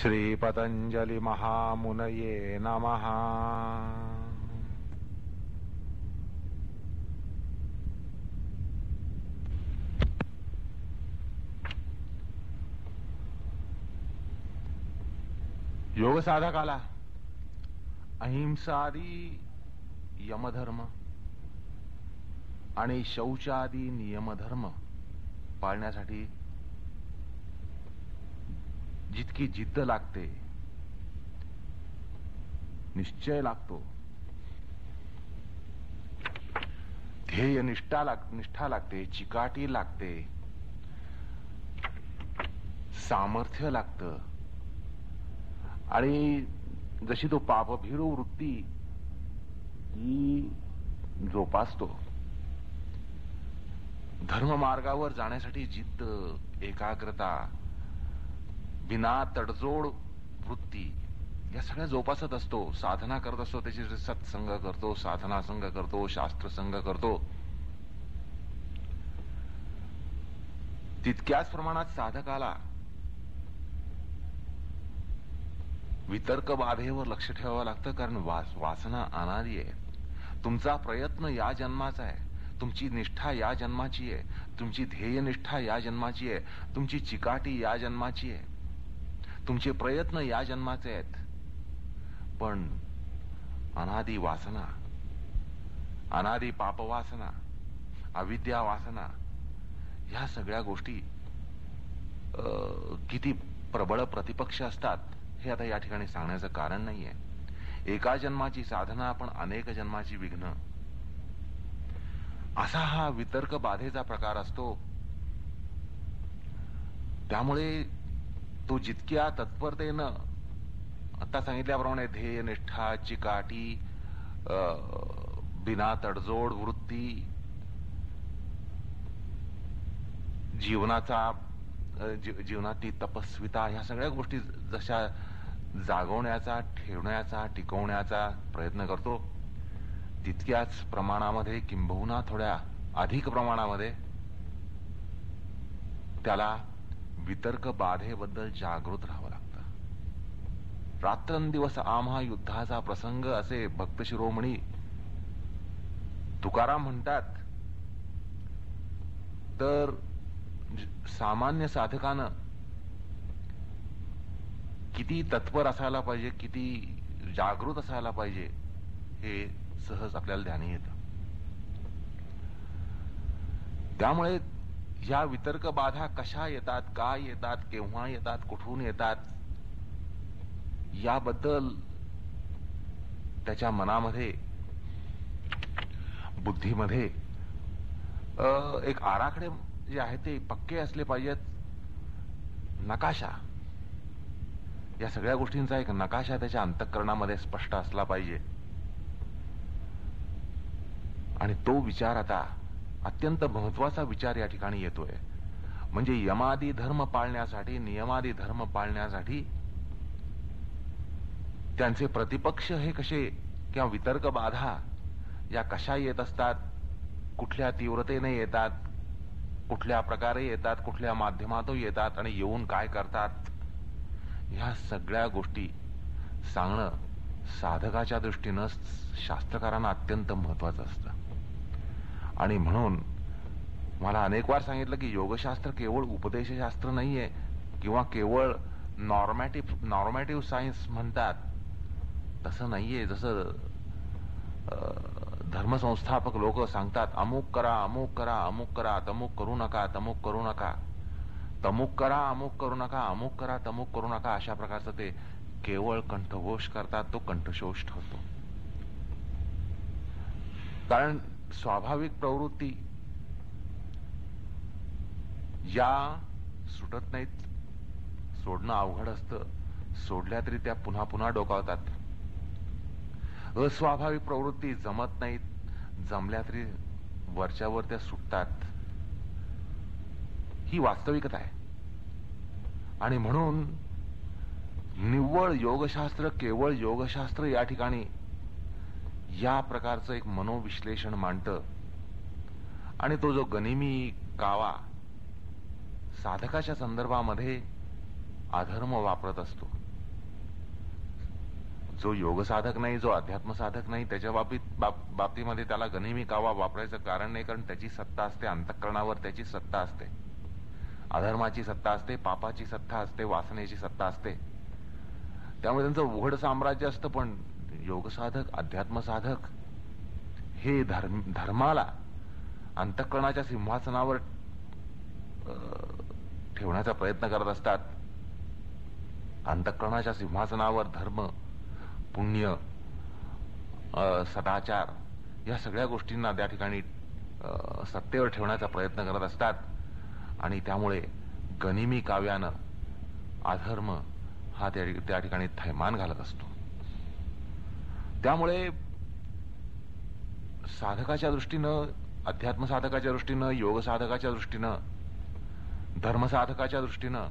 श्री पतंजलि महामुनये नमः। योग साधकाला अहिंसादी यमधर्म आणि शौचादी नियमधर्म पाळण्यासाठी जितकी जिद्द लागते, निश्चय लागतो, ध्येय निष्ठा लागते, चिकाटी लागते, सामर्थ्य लागतं आणि जशी तो पापभीरू वृत्ती ही जोपासतो, धर्ममार्गावर जाण्यासाठी जिद्द, एकाग्रता, बिना तडजोड वृत्ती या सगळ्या जोपासत असतो, साधना करत असतो, त्याची सत्संग करतो, साधना संग करतो, शास्त्र संग करतो. तितक्याच प्रमाणात साधकाला वितर्क बाधेवर लक्ष ठेवावं लागतं, कारण वासना अनादी आहे. तुमचा प्रयत्न या जन्माचा आहे, तुमची निष्ठा या जन्माची आहे, तुमची ध्येयनिष्ठा या जन्माची आहे, तुमची चिकाटी या जन्माची आहे, तुमचे प्रयत्न या जन्माचे आहेत. पण अनादी वासना, अनादी पापवासना, अविद्या वासना ह्या सगळ्या गोष्टी किती प्रबळ प्रतिपक्ष असतात हे आता या ठिकाणी सांगण्याचं कारण नाहीये. एका जन्माची साधना पण अनेक जन्माची विघ्न, असा हा वितर्क बाधेचा प्रकार असतो. त्यामुळे तो जितक्या तत्परतेनं आता सांगितल्याप्रमाणे ध्येय निष्ठा, चिकाटी, बिना तडजोड वृत्ती, जीवनाची तपस्विता ह्या सगळ्या गोष्टी जशा जागवण्याचा, ठेवण्याचा, टिकवण्याचा प्रयत्न करतो, तितक्याच प्रमाणामध्ये किंबहुना थोड्या अधिक प्रमाणामध्ये त्याला वितर्क बाधेबद्दल जागृत राहावं लागतं. रात्रंदिवस आम्हा युद्धाचा प्रसंग असे भक्त शिरोमणी तुकाराम म्हणतात. तर सामान्य साधकानं किती तत्पर असायला पाहिजे, किती जागृत असायला पाहिजे हे सहज आपल्याला ध्यानी येतं. त्यामुळे या वितर्क बाधा कशा येतात, काय येतात, केव्हा येतात, कुठून येतात याबद्दल त्याच्या मनामध्ये, बुद्धीमध्ये एक आराखडे जे आहेत ते पक्के असले पाहिजेत. नकाशा, या सगळ्या गोष्टींचा एक नकाशा त्याच्या अंतःकरणामध्ये स्पष्ट असला पाहिजे. आणि तो विचार आता अत्यंत महत्वाचा विचार या ठिकाणी येतोय. म्हणजे यमादी धर्म पाळण्यासाठी, नियमादी धर्म पाळण्यासाठी त्यांचे प्रतिपक्ष हे कसे, किंवा वितर्क बाधा या कशा येत असतात, कुठल्या तीव्रतेने येतात, कुठल्या प्रकारे येतात, कुठल्या माध्यमातून येतात आणि येऊन काय करतात, ह्या सगळ्या गोष्टी सांगणं साधकाच्या दृष्टीनं शास्त्रकारांना अत्यंत महत्वाचं असतं. आणि म्हणून मला अनेक वार सांगितलं की योगशास्त्र केवळ उपदेशशास्त्र नाहीये, किंवा केवळ नॉर्मॅटिव्ह सायन्स म्हणतात तसं नाहीये. जसं धर्मसंस्थापक लोक सांगतात, अमुक करा, अमुक करा, अमुक करा, तमुक करू नका, तमुक करू नका, तमुक करा, अमुक करू नका, अमुक करा, तमुक करू नका, अशा प्रकारचं ते केवळ कंठघोष करतात. तो कंठशोष ठरतो. कारण स्वाभाविक प्रवृत्ती या सुटत नाहीत. सोडणं अवघड असतं, सोडल्या तरी त्या पुन्हा पुन्हा डोकावतात. अस्वाभाविक प्रवृत्ती जमत नाहीत, जमल्या तरी वरच्यावर त्या सुटतात. ही वास्तविकता आहे. आणि म्हणून निव्वळ योगशास्त्र, केवळ योगशास्त्र या ठिकाणी या प्रकारचं एक मनोविश्लेषण मांडतं. आणि तो जो गनिमी कावा साधकाच्या संदर्भामध्ये अधर्म वापरत असतो, जो योग साधक नाही, जो अध्यात्म साधक नाही, त्याच्या बाबतीमध्ये त्याला गनिमी कावा वापरायचं कारण नाही, कारण त्याची सत्ता असते अंतःकरणावर, त्याची सत्ता असते, अधर्माची सत्ता असते, पापाची सत्ता असते, वासनेची सत्ता असते. त्यामुळे त्यांचं उघड साम्राज्य असतं. पण योग साधक, अध्यात्म साधक हे धर्माला अंतःकरणाच्या सिंहासनावर ठेवण्याचा प्रयत्न करत असतात. अंतःकरणाच्या सिंहासनावर धर्म, पुण्य, सदाचार या सगळ्या गोष्टींना त्या ठिकाणी सत्तेवर ठेवण्याचा प्रयत्न करत असतात. आणि त्यामुळे गनिमी काव्यानं अधर्म हा त्या ठिकाणी थैमान घालत असतो. त्यामुळे साधकाच्या दृष्टीनं, अध्यात्म साधकाच्या दृष्टीनं, योग साधकाच्या दृष्टीनं, धर्म साधकाच्या दृष्टीनं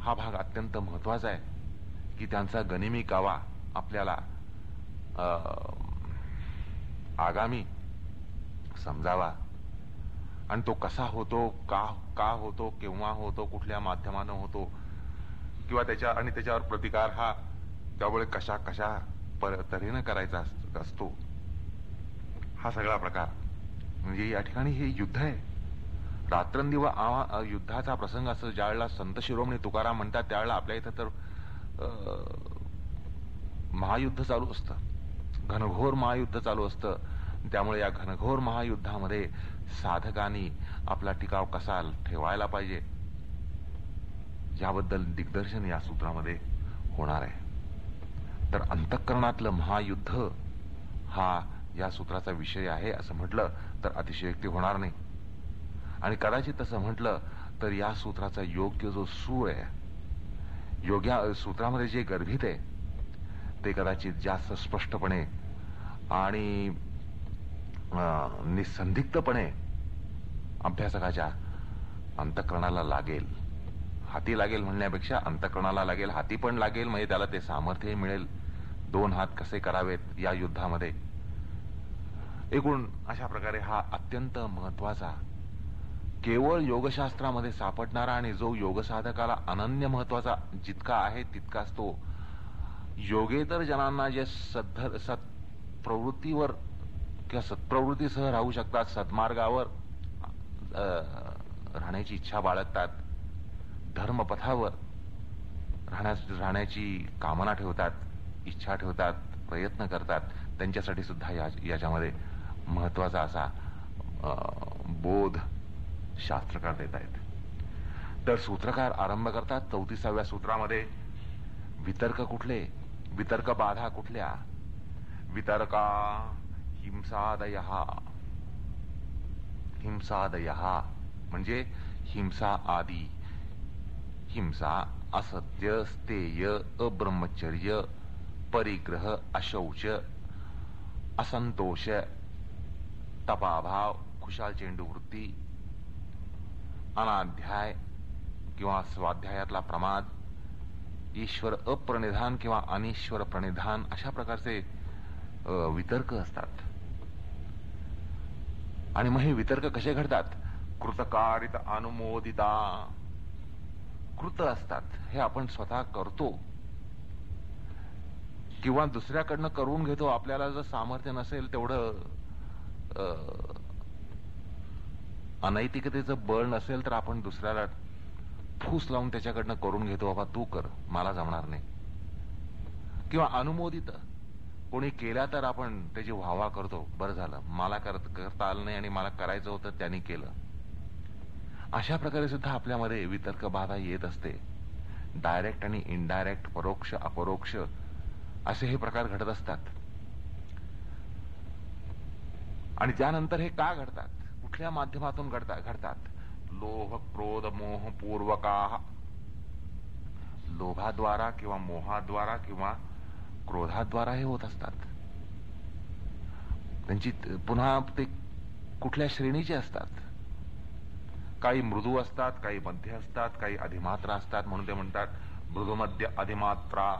हा भाग अत्यंत महत्वाचा आहे की त्यांचा गनिमी कावा आपल्याला आगामी समजावा. आणि तो कसा होतो, का होतो, केव्हा होतो, कुठल्या माध्यमानं होतो, किंवा त्याच्यावर प्रतिकार हा त्यामुळे कशा तऱ्हेनं करायचा असतो, हा सगळा प्रकार. म्हणजे या ठिकाणी हे युद्ध आहे. रात्रंदिवस युद्धाचा प्रसंग असं ज्यावेळेला संत शिरोमणी तुकाराम म्हणतात, त्यावेळेला आपल्या इथं तर महायुद्ध चालू असतं, घनघोर महायुद्ध चालू असतं. त्यामुळे या घनघोर महायुद्धामध्ये साधकांनी आपला टिकाव कसा ठेवायला पाहिजे याबद्दल दिग्दर्शन या सूत्रामध्ये होणार आहे. तर अंतःकरणातलं महायुद्ध हा या सूत्राचा विषय आहे असं म्हटलं तर अतिशयोक्ती होणार नाही. आणि कदाचित तसं म्हटलं तर या सूत्राचा योग्य जो सूर आहे, योग्य सूत्रामध्ये जे गर्भित आहे ते कदाचित जास्त स्पष्टपणे आणि निसंदिग्धपणे अभ्यासकाच्या अंतःकरणाला लागेल. हाती लागेल म्हणण्यापेक्षा अंतःकरणाला लागेल, हाती पण लागेल, म्हणजे त्याला ते सामर्थ्य मिळेल. 2 हात कसे करावेत या युद्धामध्ये. एकूण अशा प्रकारे हा अत्यंत महत्वाचा, केवळ योगशास्त्रामध्ये सापडणारा आणि जो योगसाधकाला अनन्य महत्वाचा जितका आहे तितकाच तो योगेतर जनांना जे सत्प्रवृत्तीवर किंवा सत्प्रवृत्तीसह राहू शकतात, सद्मार्गावर राहण्याची इच्छा बाळगतात, धर्मपथावर राहण्याची कामना ठेवतात, इच्छा ठेवतात, प्रयत्न करतात, त्यांच्यासाठी सुद्धा याच्यामध्ये महत्वाचा असा बोध शास्त्रकार देत आहेत. तर सूत्रकार आरंभ करतात 34व्या सूत्रामध्ये. वितर्क कुठले, वितर्क बाधा कुठल्या? वितर्का हिंसादयः. हिंसादयः म्हणजे हिंसा आदी. हिंसा, असत्य, स्थेय, अब्रह्मचर्य, परिग्रह, अशौच, असंतोष, तपाभाव, खुशाल चेंडू वृत्ती, अनाध्याय किंवा स्वाध्यायातला प्रमाद, ईश्वर अप्रणिधान किंवा अनिश्वर प्रणिधान, अशा प्रकारचे वितर्क असतात. आणि मग हे वितर्क कसे घडतात? कृतकारित अनुमोदिता. कृत असतात, हे आपण स्वतः करतो किंवा दुसऱ्याकडनं करून घेतो. आपल्याला जर सामर्थ्य नसेल तेवढं, अनैतिकतेचं बळ नसेल तर आपण दुसऱ्याला फूस लावून त्याच्याकडनं करून घेतो, बाबा तू कर, मला जमणार नाही. किंवा अनुमोदित, कोणी केला तर आपण त्याची वाहवा करतो, बरं झालं, मला करता आलं नाही आणि मला करायचं होतं त्यांनी केलं. अशा प्रकारे सुद्धा आपल्यामध्ये वितर्क बाधा येत असते. डायरेक्ट आणि इनडायरेक्ट, परोक्ष अपरोक्ष असे हे प्रकार घडत असतात. आणि त्यानंतर हे का घडतात, कुठल्या माध्यमातून घडतात? लोभ, क्रोध, मोह पूर्वका. लोभाद्वारा किंवा मोहाद्वारा किंवा क्रोधाद्वारा हे होत असतात. त्यांची पुन्हा ते कुठल्या श्रेणीचे असतात? काही मृदू असतात, काही मध्य असतात, काही अधिमात्रा असतात. म्हणून ते म्हणतात मृदुमध्य अधिमात्रा.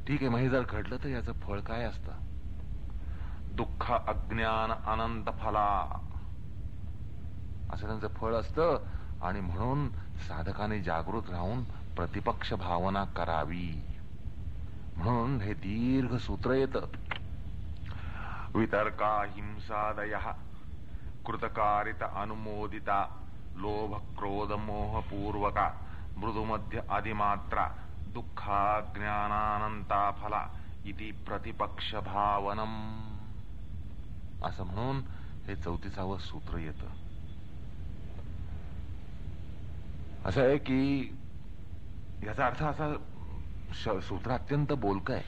ठीक आहे, मग हे जर घडलं तर याचं फळ काय असतं? दुःख, अज्ञान, अनंत फला असं त्यांचं फळ असतं. आणि म्हणून साधकाने जागृत राहून प्रतिपक्ष भावना करावी. म्हणून हे दीर्घ सूत्र येतं. वितर्का हिंसादयः कृतकारित अनुमोदिता लोभ क्रोध मोह पूर्वका मृदुमध्य अधिमात्रा दुःखाज्ञानानंता फला इति प्रतिपक्ष भावनम. असं म्हणून हे 34वं सूत्र येतं. असं आहे की याचा अर्थ असा, सूत्र अत्यंत बोलकं आहे.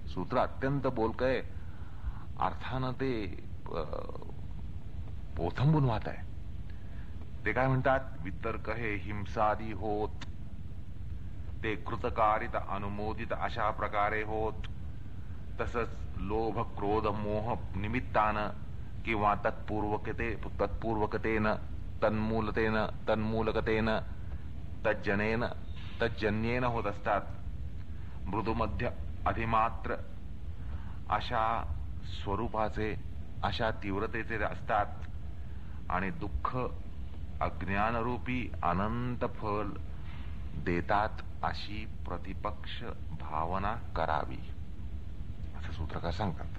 सूत्र अत्यंत बोलकं आहे, अर्थानं ते ओथंबून वाहत आहे. ते काय म्हणतात, वितर्क हे हिंसादी होत, ते कृतकारित अनुमोदित अशा प्रकारे होत. तसंच लोभ क्रोध मोह निमित्तानं किंवा तत्पूर्वकतेनं तन्मूलकतेनं तज्जन्येनं होत असतात. मृदुमध्य अधिमात्र अशा स्वरूपाचे, अशा तीव्रतेचे असतात. आणि दुःख अज्ञानरूपी अनंत फल देतात अशी प्रतिपक्ष भावना करावी, असं सूत्रकार सांगतात.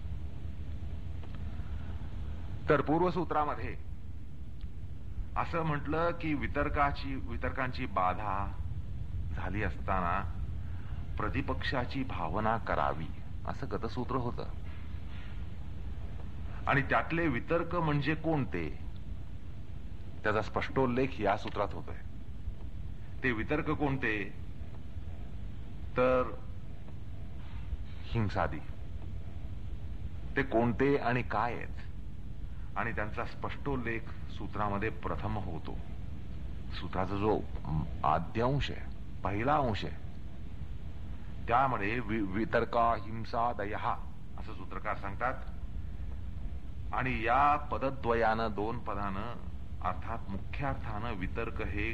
तर पूर्वसूत्रामध्ये असं म्हटलं की वितर्कांची बाधा झाली असताना प्रतिपक्षाची भावना करावी, असं गतसूत्र होतं. आणि त्यातले वितर्क म्हणजे कोणते, त्याचा स्पष्टोल्लेख या सूत्रात होतोय. ते वितर्क कोणते, तर हिंसादी. ते कोणते आणि काय आहेत, आणि त्यांचा स्पष्टोल्लेख सूत्रामध्ये प्रथम होतो. सूत्राचा जो आद्यांश आहे, पहिला अंश आहे, त्यामध्ये वितर्का हिंसादयः असं सूत्रकार सांगतात. आणि या पदद्वयानं, दोन पदानं, अर्थात मुख्य अर्थानं वितर्क हे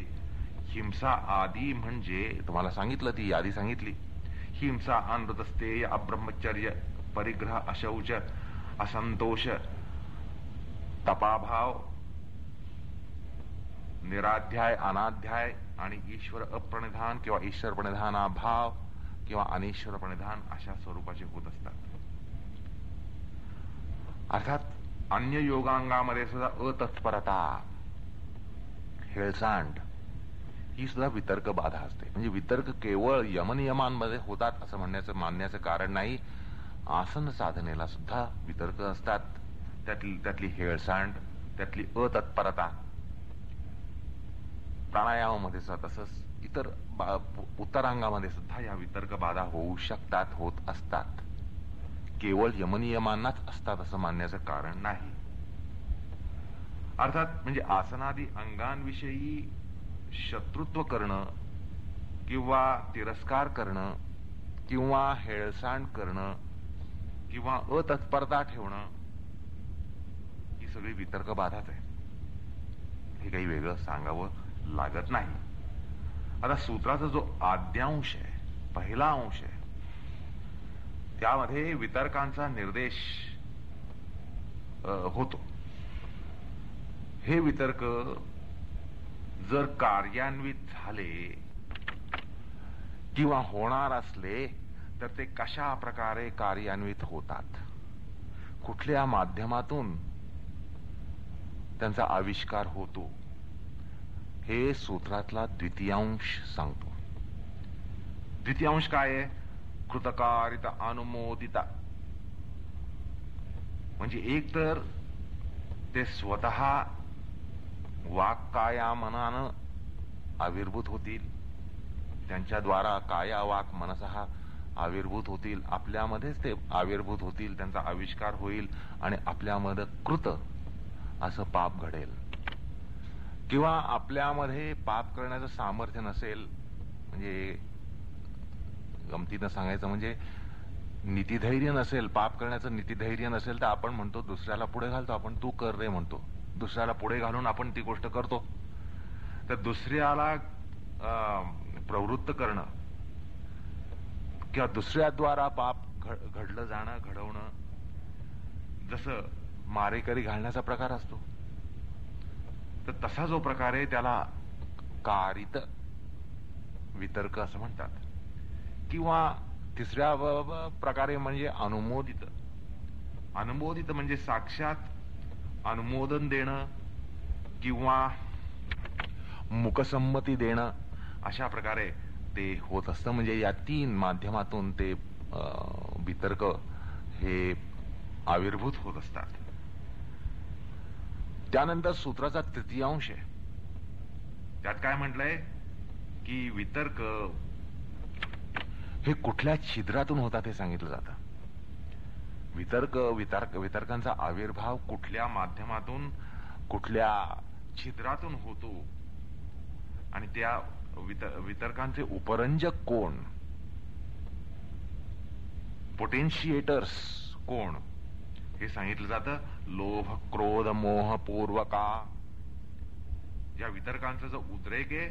हिंसा आदी, म्हणजे तुम्हाला सांगितलं, ती यादी सांगितली. हिंसा अनृतस्तेय अब्रह्मचर्य परिग्रह अशौच असंतोष तपाभाव निराध्याय अनाध्याय आणि ईश्वर अप्रणिधान किंवा ईश्वर प्रणिधानाभाव किंवा अनिश्वर प्रणिधान अशा स्वरूपाचे होत असतात. अर्थात अन्य योगांगामध्ये सुद्धा अतत्परता, हेळसांड ही सुद्धा वितर्क बाधा असते. म्हणजे वितर्क केवळ यमनियमांमध्ये होतात असं मानण्याचं कारण नाही. आसन साधनेला सुद्धा वितर्क असतात. त्यातली हेळसांड, त्यातली अतत्परता, प्राणायामामध्ये सुद्धा तसंच इतर उत्तरांगामध्ये सुद्धा या वितर्क बाधा होऊ शकतात, होत असतात. केवळ यमनियमांनाच असतात असं मानण्याचं कारण नाही. अर्थात म्हणजे आसनादी अंगांविषयी शत्रुत्व करणं किंवा तिरस्कार करणं किंवा हेळसांड करणं किंवा अतत्परता ठेवणं ही सगळी वितर्क बाधाच आहे. हे काही वेगळं सांगावं लागत नाही. आता सूत्राचा जो आद्यांश आहे, पहिला अंश आहे, त्यामध्ये वितर्कांचा निर्देश होतो. हे वितर्क जर कार्यान्वित झाले किंवा होणार असले तर ते कशा प्रकारे कार्यान्वित होतात, कुठल्या माध्यमातून त्यांचा आविष्कार होतो, हे सूत्रातला द्वितीयांश सांगतो. द्वितीयांश काय आहे, कृतकारित अनुमोदिता. म्हणजे एक तर ते स्वतः वाक काया मनानं आविर्भूत होतील, त्यांच्याद्वारा काया वाक मनसहा आविर्भूत होतील, आपल्यामध्येच ते आविर्भूत होतील, त्यांचा आविष्कार होईल आणि आपल्यामध्ये कृत असं पाप घडेल. किंवा आपल्यामध्ये पाप करण्याचं सामर्थ्य नसेल, म्हणजे गमतीनं सांगायचं म्हणजे नीतिधैर्य नसेल, पाप करण्याचं नीतिधैर्य नसेल, तर आपण म्हणतो दुसऱ्याला पुढे घालतो, आपण तू कर रे म्हणतो, दुसऱ्याला पुढे घालून आपण ती गोष्ट करतो. तर दुसऱ्याला प्रवृत्त करणं किंवा दुसऱ्याद्वारा पाप घडलं जाणं, घडवणं, जसं मारेकरी घालण्याचा प्रकार असतो, तर तसा जो प्रकार आहे त्याला कारित वितर्क असं म्हणतात. किंवा तिसऱ्या प्रकारे म्हणजे अनुमोदित. अनुमोदित म्हणजे साक्षात अनुमोदन देणं किंवा मुकसंमती देणं, अशा प्रकारे ते होत असतं. म्हणजे या तीन माध्यमातून ते वितर्क हे आविर्भूत होत असतात. त्यानंतर सूत्राचा तृतीयांश आहे. त्यात काय म्हटलंय की वितर्क हे कुठल्या छिद्रातून होतात हे सांगितलं जातं. वितर्कांचा आविर्भाव कुठल्या माध्यमातून, कुठल्या छिद्रातून होतो आणि त्या वितर्कांचे उपरंजक कोण, पोटेन्शिएटर्स कोण, हे सांगितलं जातं. लोभ, क्रोध, मोह पूर्वका. या वितर्कांचा जो उद्रेक आहे,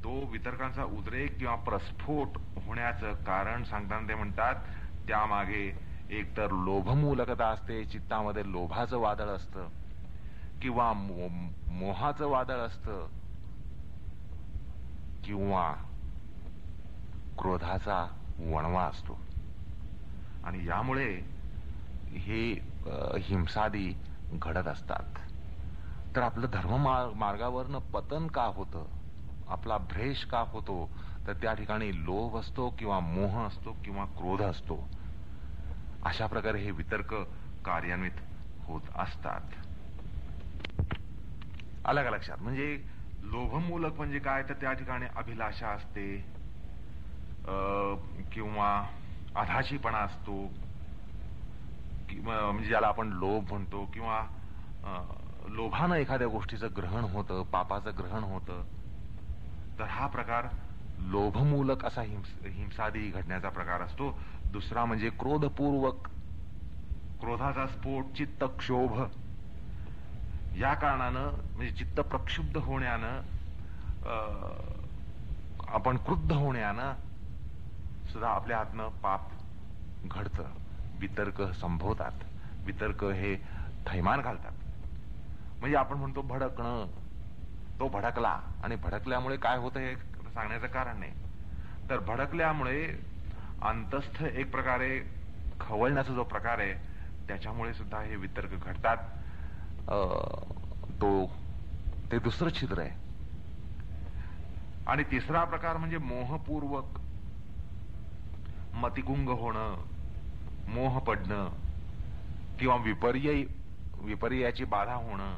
तो वितर्कांचा उद्रेक किंवा प्रस्फोट होण्याचं कारण सांगताना ते म्हणतात त्यामागे एकतर लोभमूलकता असते, चित्तामध्ये लोभाचं वादळ असतं, किंवा मोहाचं वादळ असतं, किंवा क्रोधाचा वणवा असतो. आणि यामुळे हे हिंसादी घडत असतात. तर आपलं धर्म मार्गावरनं पतन का होतं, आपला भ्रेष का होतो, तर त्या ठिकाणी लोभ असतो किंवा मोह असतो किंवा क्रोध असतो. अशा प्रकारे हे वितर्क कार्यान्वित होत असतात. आलं का लक्षात? म्हणजे लोभमूलक म्हणजे काय, तर त्या ठिकाणी अभिलाषा असते किंवा अधाशीपणा असतो, म्हणजे ज्याला आपण लोभ म्हणतो, किंवा लोभानं एखाद्या गोष्टीचं ग्रहण होतं, पापाचं ग्रहण होतं. तर हा प्रकार लोभमूलक असा हिंसादी घडण्याचा प्रकार असतो. दुसरा म्हणजे क्रोधपूर्वक, क्रोधाचा स्फोट, चित्त क्षोभ. या कारणानं म्हणजे चित्त प्रक्षुब्ध होण्यानं, आपण क्रुद्ध होण्यानं सुद्धा आपल्या हातनं पाप घडतं. वितर्क संभवतात. वितर्क हे थैमान घालतात. म्हणजे आपण म्हणतो भडकणं, तो भडकला, आणि भडकल्यामुळे काय होतं हे सांगण्याचं कारण नाही. तर भडकल्यामुळे अंतस्थ एक प्रकारे खवळण्याचा जो प्रकार आहे, त्याच्यामुळे सुद्धा हे वितर्क घडतात. ते दुसरं छिद्र आहे. आणि तिसरा प्रकार म्हणजे मोहपूर्वक मतिकुंग होणं, मोह पडणं, किंवा विपर्याची बाधा होणं.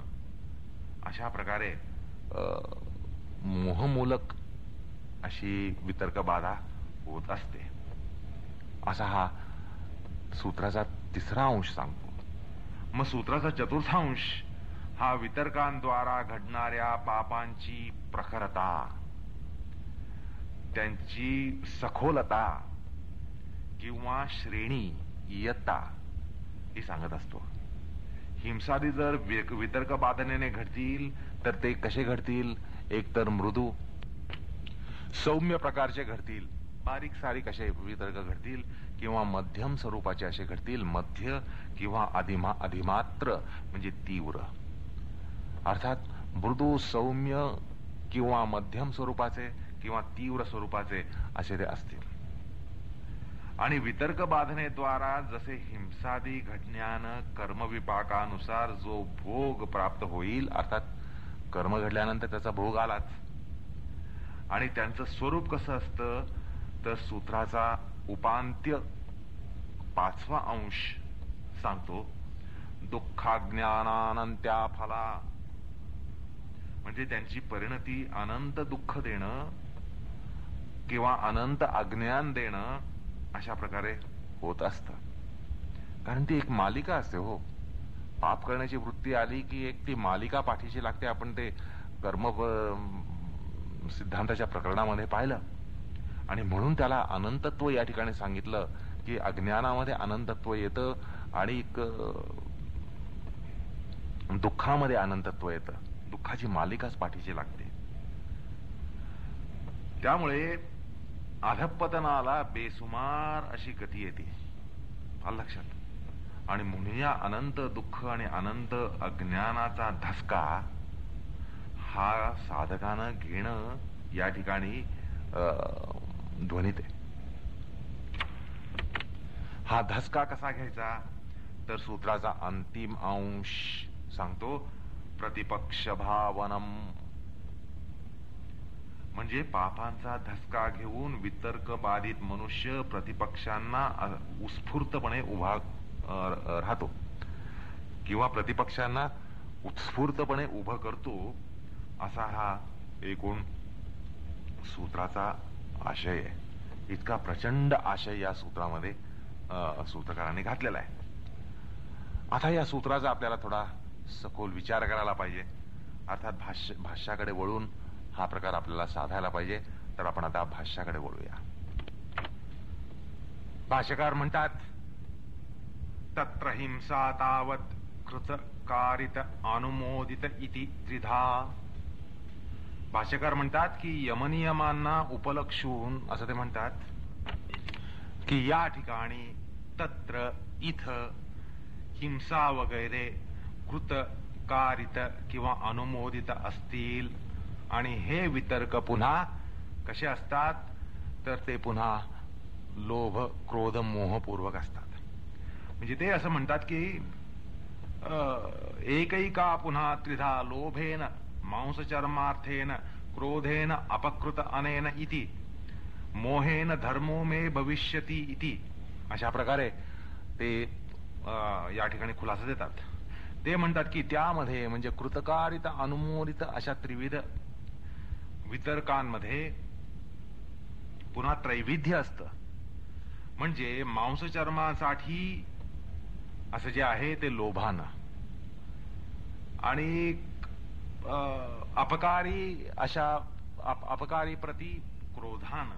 अशा प्रकारे मोहमूलक अशी वितर्क बाधा होत असते. असा हा सूत्राचा तिसरा अंश सांगतो. मग सूत्राचा चतुर्थांश हा वितर्कांद्वारा घडणाऱ्या पापांची प्रखरता, त्यांची सखोलता किंवा श्रेणी, इयत्ता ही सांगत असतो. हिंसादी जर वितर्क बाधनेने घडतील तर ते कसे घडतील, एकतर मृदू सौम्य प्रकारचे घडतील, बारीक सारीक असे वितर्क घडतील, किंवा मध्यम स्वरूपाचे असे घडतील. मध्य किंवा अधिमात्र म्हणजे तीव्र. अर्थात मृदू, सौम्य किंवा मध्यम स्वरूपाचे किंवा तीव्र स्वरूपाचे असे ते असतील. आणि वितर्क बाधनेद्वारा जसे हिंसादी घडण्यानं कर्मविपाकानुसार जो भोग प्राप्त होईल, अर्थात कर्म घडल्यानंतर त्याचा भोग आलाच, आणि त्यांचं स्वरूप कसं असतं, तर सूत्राचा उपांत्य पाचवा अंश सांगतो. दुःखाज्ञानानंत्या फला, म्हणजे त्यांची परिणती अनंत दुःख देणं किंवा अनंत अज्ञान देणं अशा प्रकारे होत असतं. कारण ती एक मालिका असते. हो, पाप करण्याची वृत्ती आली की एक ती मालिका पाठीशी लागते. आपण ते कर्म सिद्धांताच्या प्रकरणामध्ये पाहिलं. आणि म्हणून त्याला अनंतत्व या ठिकाणी सांगितलं की अज्ञानामध्ये अनंतत्व येतं आणि दुःखामध्ये अनंतत्व येतं. दुःखाची मालिकाच पाठीशी लागते. त्यामुळे अधःपतनाला बेसुमार अशी गती येते. आलं लक्षात? आणि म्हणून या अनंत दुःख आणि अनंत अज्ञानाचा धसका हा साधकानं घेणं या ठिकाणी ध्वनित आहे. हा धसका कसा घ्यायचा तर सूत्राचा अंतिम अंश सांगतो, प्रतिपक्ष भावनम. म्हणजे पापांचा धसका घेऊन वितर्क बाधित मनुष्य प्रतिपक्षांना उत्स्फूर्तपणे उभा राहतो किंवा प्रतिपक्षांना उत्स्फूर्तपणे उभं करतो, असा हा एकूण सूत्राचा आशय आहे. इतका प्रचंड आशय या सूत्रामध्ये सूत्रकारांनी घातलेला आहे. आता या सूत्राचा आपल्याला थोडा सखोल विचार करायला पाहिजे, अर्थात भाष्याकडे वळून हा प्रकार आपल्याला साधायला पाहिजे. तर आपण आता भाष्याकडे वळूया. भाष्यकार म्हणतात, तत्र हिंसा तावत कृतकारित अनुमोदित इति त्रिधा. भाष्यकार म्हणतात की यमनियमांना उपलक्षून असं ते म्हणतात की या ठिकाणी तत्र इथं हिंसा वगैरे कृतकारित किंवा अनुमोदित असतील आणि हे वितर्क पुन्हा कसे असतात तर ते पुन्हा लोभ क्रोध मोहपूर्वक असतात. म्हणजे ते असं म्हणतात की एकैका पुन्हा त्रिधा लोभेन मांसचर्मार्थेन क्रोधेन अपकृत अनेन इति मोहेन धर्मो मे भविष्यति इति. अशा प्रकारे ते या ठिकाणी खुलासा देतात. ते म्हणतात की त्यामध्ये म्हणजे कृतकारित अनुमोदित अशा त्रिविध वितर्कांमध्ये पुन्हा त्रैविध्य असतं. म्हणजे मांसचर्मासाठी असं जे आहे ते लोभानं आणि अपकारी अशा अपकारी प्रती क्रोधानं,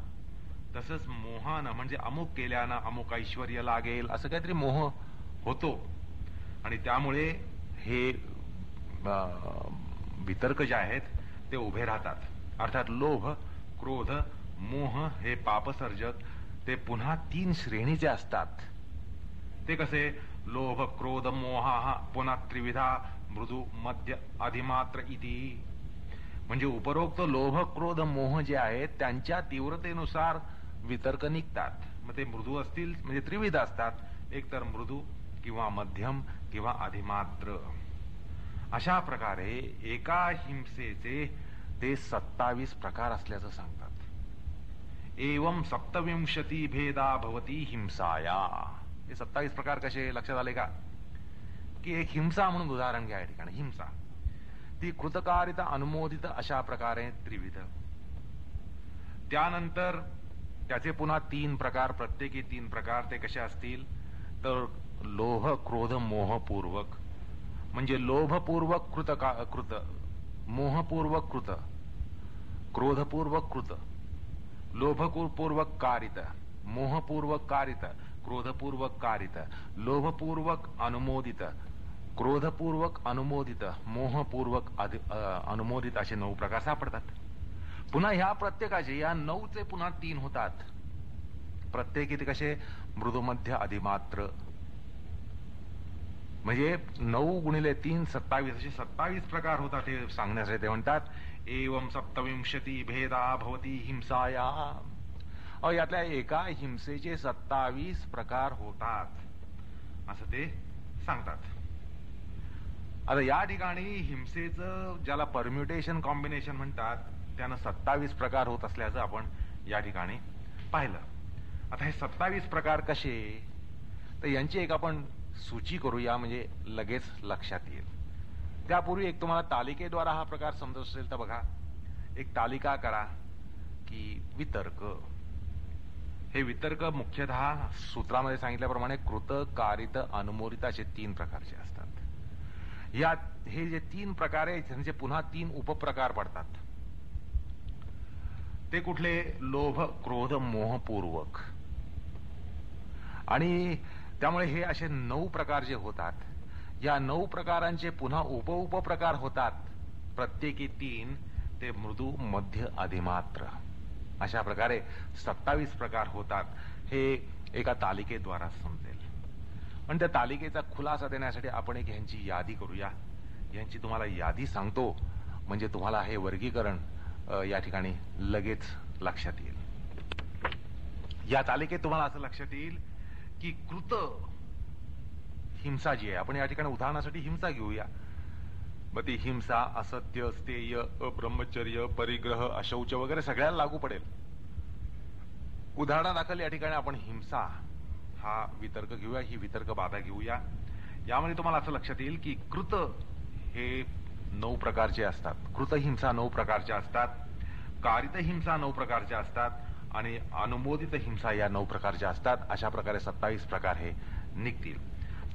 तसंच मोहानं म्हणजे अमुक केल्यानं अमुक ऐश्वर्य लागेल असं काहीतरी मोह होतो आणि त्यामुळे हे वितर्क जे आहेत ते उभे राहतात. अर्थात लोभ क्रोध मोह हे पापसर्जक ते पुन्हा 3 श्रेणीचे असतात. ते कसे? लोभ क्रोध मोहा पुन्हा त्रिविधा मृदू मध्य अधिमात्र इति. म्हणजे उपरोक्त लोभ क्रोध मोह जे आहेत त्यांच्या तीव्रतेनुसार वितर्क निघतात. मग ते मृदू असतील म्हणजे त्रिविध असतात, एक तर मृदू किंवा मध्यम किंवा अधिमात्र. अशा प्रकारे एका हिंसेचे ते 27 प्रकार असल्याचं सांगतात. एवं 27 भेदा भवती हिंसाया. हे 27 प्रकार कसे लक्षात आले का? की एक हिंसा म्हणून उदाहरण घ्या. या ठिकाणी हिंसा ती कृतकारित अनुमोदित अशा प्रकारे त्रिविध. त्यानंतर त्याचे पुन्हा 3 प्रकार, प्रत्येकी 3 प्रकार. ते कसे असतील तर लोभ क्रोध मोहपूर्वक. म्हणजे लोभपूर्वक कृत, मोहपूर्वक कृत, क्रोधपूर्वक कृत, लोभपूर्वक कारित, मोहपूर्वक कारित, क्रोधपूर्वक कारित, लोभपूर्वक अनुमोदित, क्रोधपूर्वक अनुमोदित, मोहपूर्वक अनुमोदित असे 9 प्रकार सापडतात. पुन्हा ह्या प्रत्येकाचे या 9चे पुन्हा 3 होतात. प्रत्येकी ते कसे? मृदुमध्य अधिमात्र. म्हणजे 9 गुणिले 3 27 असे 27 प्रकार होतात. हे सांगण्यासाठी ते म्हणतात एवं 27 भेदा भवती हिंसाया. यातल्या एका हिंसेचे 27 प्रकार होतात असं ते सांगतात. आता या ठिकाणी हिंसेचं ज्याला परम्युटेशन कॉम्बिनेशन म्हणतात त्यानं 27 प्रकार होत असल्याचं आपण या ठिकाणी पाहिलं. आता हे 27 प्रकार कसे तर यांची एक आपण सूची करूया म्हणजे लगेच लक्षात येईल. त्यापूर्वी एक तुम्हाला तालिकेद्वारा हा प्रकार समजत असेल तर बघा. एक तालिका करा की वितर्क. हे वितर्क मुख्यतः सूत्रामध्ये सांगितल्याप्रमाणे कृत कारित अनुमोदित असे 3 प्रकारचे असतात. यात हे जे 3 प्रकार आहेत त्यांचे पुन्हा 3 उपप्रकार पडतात. ते कुठले? लोभ क्रोध मोहपूर्वक. आणि त्यामुळे हे असे 9 प्रकार जे होतात या 9 प्रकारांचे पुन्हा उपप्रकार होतात. प्रत्येकी 3. ते मृदू मध्य अधिमात्र. अशा प्रकारे 27 प्रकार होतात. हे एका तालिकेद्वारा समजेल. पण त्या तालिकेचा खुलासा देण्यासाठी आपण एक ह्यांची यादी करूया. यांची तुम्हाला यादी सांगतो म्हणजे तुम्हाला हे वर्गीकरण या ठिकाणी लगेच लक्षात येईल. या तालिकेत तुम्हाला असं लक्षात येईल की कृत हिंसा जी आहे, आपण या ठिकाणी उदाहरणासाठी हिंसा घेऊया. मग ती हिंसा असत्य, स्थेय, अब्रह्मचर्य, परिग्रह, अशौच वगैरे सगळ्याला लागू पडेल. उदाहरणादाखल या ठिकाणी आपण हिंसा हा वितर्क घेऊया, ही वितर्क बाधा घेऊया. यामध्ये तुम्हाला असं लक्षात येईल की कृत हे 9 प्रकारचे असतात, कृत हिंसा 9 प्रकारच्या असतात, कारित हिंसा 9 प्रकारच्या असतात आणि अनुमोदित हिंसा या 9 प्रकारच्या असतात. अशा प्रकारे 27 प्रकार हे निघतील.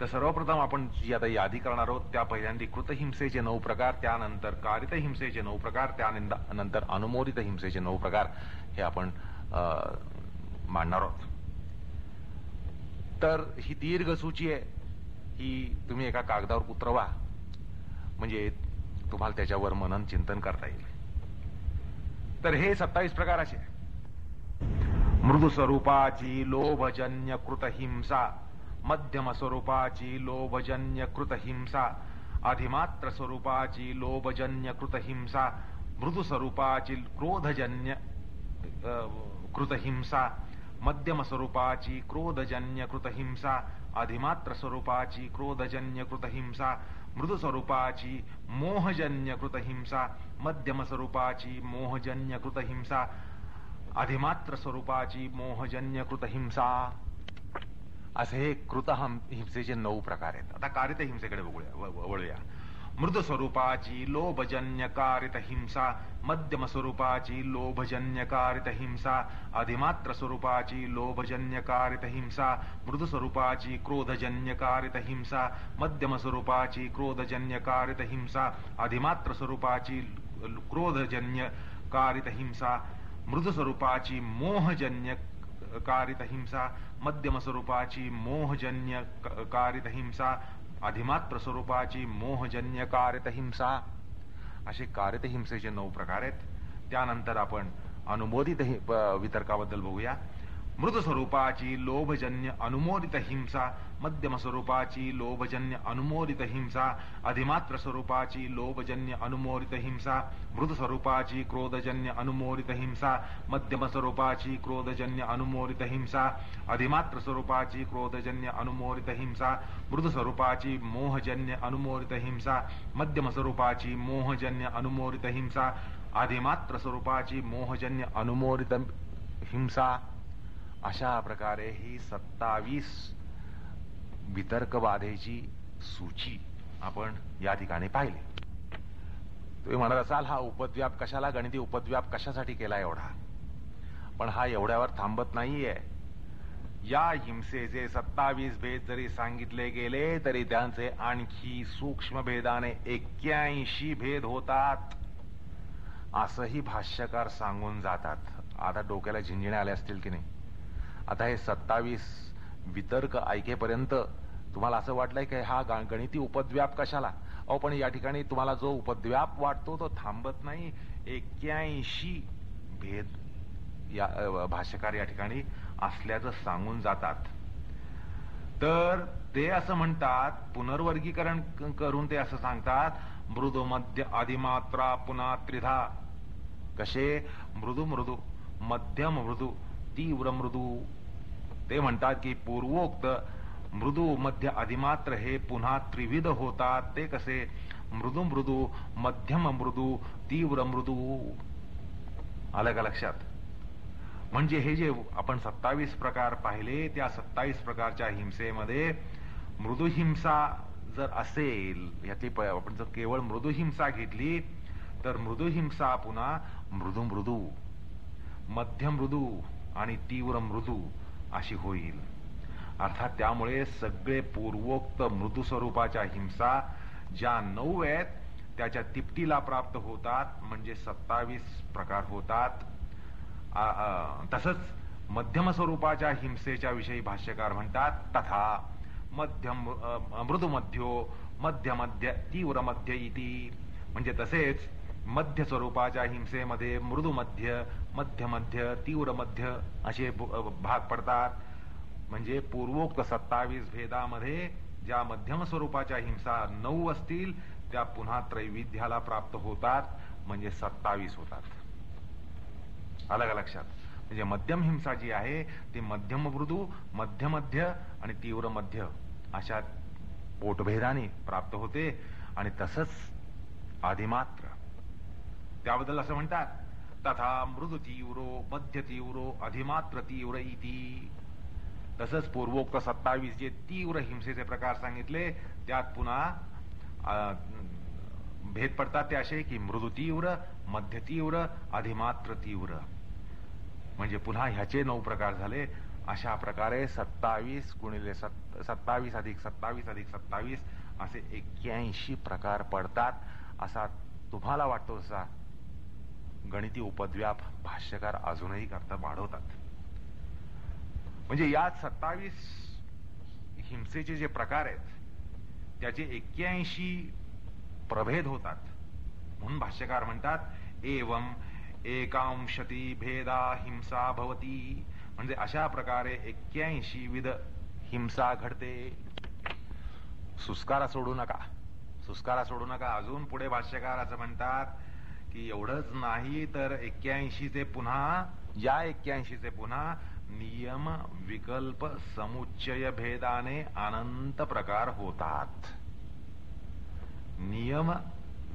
तर सर्वप्रथम आपण जी आता यादी करणार आहोत त्या पहिल्यांदा कृत हिंसेचे 9 प्रकार, त्यानंतर कारित हिंसेचे 9 प्रकार, त्यानंतर अनुमोदित हिंसेचे 9 प्रकार हे आपण मांडणार आहोत. तर ही दीर्घ सूची आहे, ही तुम्ही एका कागदावर उतरवा म्हणजे तुम्हाला त्याच्यावर मनन चिंतन करता येईल. तर हे 27 प्रकार असे: मृदू स्वरूपाची लोभजन्य कृत हिंसा, मध्यम स्वरूपाची लोभजन्य कृत हिंसा, अधिमात्र स्वरूपाची लोभजन्य कृत हिंसा, मृदू स्वरूपाची क्रोधजन्य कृत हिंसा, मध्यम स्वरूपाची क्रोधजन्य कृत हिंसा, अधिमात्र स्वरूपाची क्रोधजन्य कृत हिंसा, मृदू स्वरूपाची मोहजन्य कृत हिंसा, मध्यम स्वरूपाची मोहजन्य कृत हिंसा, अधिमात्र स्वरूपाची मोहजन्य कृत हिंसा. असे हे कृत हिंसेचे 9 प्रकार आहेत. आता कारित हिंसेकडे वळूया. मृदू स्वरूपाची लोभजन्य कारित हिंसा, मध्यम स्वरूपाची लोभजन्य कारित हिंसा, अधिमात्र स्वरूपाची लोभजन्य कारित हिंसा, मृदू स्वरूपाची क्रोधजन्य कारित हिंसा, मध्यम स्वरूपाची क्रोधजन्य कारित हिंसा, अधिमात्र स्वरूपाची क्रोधजन्य कारित हिंसा, मृदू स्वरूपाची मोहजन्य कारित हिंसा, मध्यम स्वरूपाची मोहजन्य कारित हिंसा, अधिमात्र स्वरूपाची मोहजन्य कारित हिंसा. असे कारित हिंसेचे 9 प्रकार आहेत. त्यानंतर आपण अनुमोदित वितर्काबद्दल बघूया. मृदू स्वरूपाची लोभजन्य अनुमोदित हिंसा, मध्यम स्वरूपाची लोभजन्य अनुमोदित हिंसा, अधिमात्र स्वरूपाची लोभजन्य अनुमोदित हिंसा, मृदू स्वरूपाची क्रोधजन्य अनुमोदित हिंसा, मध्यम स्वरूपाची क्रोधजन्य अनुमोदित हिंसा, अधिमात्र स्वरूपाची क्रोधजन्य अनुमोदित हिंसा, मृदू स्वरूपाची मोहजन्य अनुमोदित हिंसा, मध्यम स्वरूपाची मोहजन्य अनुमोदित हिंसा, अधिमात्र स्वरूपाची मोहजन्य अनुमोदित हिंसा. अशा प्रकारे ही 27 वितर्क बाधेची सूची आपण या ठिकाणी पाहिली. तुम्ही म्हणत असाल हा उपद्व्याप कशाला, गणिती उपद्व्याप कशासाठी केला एवढा? पण हा एवढ्यावर थांबत नाहीये. या हिंसेचे 27 भेद जरी सांगितले गेले तरी त्यांचे आणखी सूक्ष्म भेदाने 81 भेद होतात असंही भाष्यकार सांगून जातात. आता डोक्याला झिंजिण्या आल्या असतील की नाही? आता हे 27 वितर्क ऐकेपर्यंत तुम्हाला असं वाटलंय की हा गणिती उपद्व्याप कशाला? अहो पण या ठिकाणी तुम्हाला जो उपद्व्याप वाटतो तो थांबत नाही. 81 भेद या भाष्यकार या ठिकाणी असल्याचं सांगून जातात. तर ते असं म्हणतात, पुनर्वर्गीकरण करून ते असं सांगतात, मृदू मध्य अधिमात्रा पुन्हा त्रिधा. कसे? मृदू मृदू, मध्यम मृदू, तीव्र मृदू. ते म्हणतात की पूर्वोक्त मृदू मध्य अधिमात्र हे पुन्हा त्रिविध होतात. ते कसे? मृदू मृदू, मध्यम मृदू, तीव्र मृदू. आलं का लक्षात? म्हणजे हे जे आपण 27 प्रकार पाहिले त्या 27 प्रकारच्या हिंसेमध्ये मृदू हिंसा जर असेल, यातली आपण जर केवळ मृदू हिंसा घेतली तर मृदू हिंसा पुन्हा मृदू मृदू, मध्य मृदू आणि तीव्र मृदू अशी होईल. अर्थात त्यामुळे सगळे पूर्वोक्त मृदू स्वरूपाच्या हिंसा ज्या 9 आहेत त्याच्या तिपटीला प्राप्त होतात, म्हणजे 27 प्रकार होतात. तसंच मध्यम स्वरूपाच्या हिंसेच्या विषयी भाष्यकार म्हणतात, तथा मध्यम मृदू मध्यो मध्य मध्य तीव्र मध्य इति. म्हणजे तसेच मध्य स्वरूपाच्या हिंसेमध्ये मृदू मध्य, मध्य मध्य, तीव्र मध्य असे भाग पडतात. म्हणजे पूर्वोक्त 27 भेदामध्ये ज्या मध्यम स्वरूपाच्या हिंसा 9 असतील त्या पुन्हा त्रैविध्याला प्राप्त होतात, म्हणजे 27 होतात. आलं का लक्षात? म्हणजे मध्यम हिंसा जी आहे ती मध्यम मृदू, मध्य मध्य आणि तीव्र मध्य अशा पोटभेदाने प्राप्त होते. आणि तसंच आधिमात्र त्याबद्दल असं म्हणतात, तथा मृदू तीव्रो मध्य तीव्रो अधिमात्र तीव्र इति. तसंच पूर्वोक्त 27 जे तीव्र हिंसेचे प्रकार सांगितले त्यात पुन्हा भेद पडतात ते असे की मृदू तीव्र, मध्य तीव्र, अधिमात्र तीव्र. म्हणजे पुन्हा ह्याचे 9 प्रकार झाले. अशा प्रकारे 27 गुणिले 27 अधिक 27 अधिक 27 असे 81 प्रकार पडतात. असा तुम्हाला वाटतो तसा गणिती उपद्व्याप भाष्यकार अजूनही करता वाढवतात. म्हणजे यात 27 हिंसेचे जे प्रकार आहेत त्याचे 81 प्रभेद होतात. म्हणून भाष्यकार म्हणतात एवं एकांशती भेदा हिंसा भवती. म्हणजे अशा प्रकारे 81 विध हिंसा घडते. सुस्कारा सोडू नका, सुस्कारा सोडू नका. अजून पुढे भाष्यकार असं म्हणतात की एवढंच नाही तर 81चे पुन्हा, या 81चे पुन्हा नियम विकल्प समुच्चय भेदाने अनंत प्रकार होतात. नियम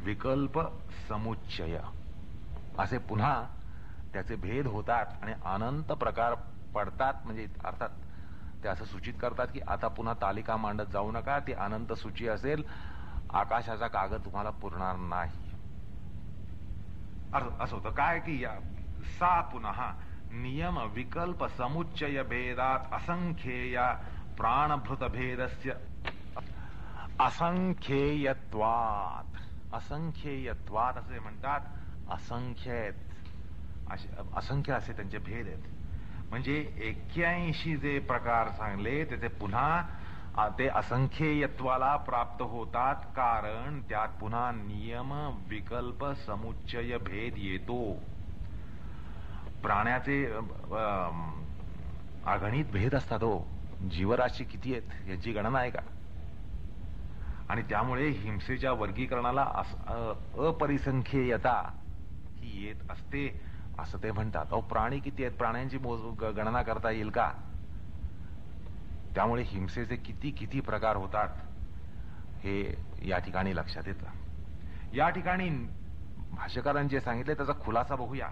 विकल्प समुच्चय असे पुन्हा त्याचे भेद होतात आणि अनंत प्रकार पडतात. म्हणजे अर्थात ते असं सूचित करतात की आता पुन्हा तालिका मांडत जाऊ नका, ती अनंत सूची असेल, आकाशाचा कागद तुम्हाला पुरणार नाही. असं होतं काय की या सा पुन्हा नियम विकल्प समुच्चय भेदात असंख्येय प्राणभृत भेदस्य असंख्येयत्वात, असंख्येयत्वात असे म्हणतात. असंख्य असे त्यांचे भेद आहेत. म्हणजे 81 जे प्रकार सांगले त्याचे पुन्हा ते असंख्येयत्वाला प्राप्त होतात, कारण त्यात पुन्हा नियम विकल्प समुच्चय भेद येतो. प्राण्याचे अगणित भेद असतात. हो, जीवराशी किती आहेत यांची गणना आहे का? आणि त्यामुळे हिंसेच्या वर्गीकरणाला अपरिसंख्येयता ही येत असते असं ते म्हणतात. अहो, प्राणी किती आहेत, प्राण्यांची गणना करता येईल का? त्यामुळे हिंसेचे किती किती प्रकार होतात हे या ठिकाणी लक्षात येतं. या ठिकाणी भाष्यकारांनी जे सांगितले त्याचा खुलासा बघूया.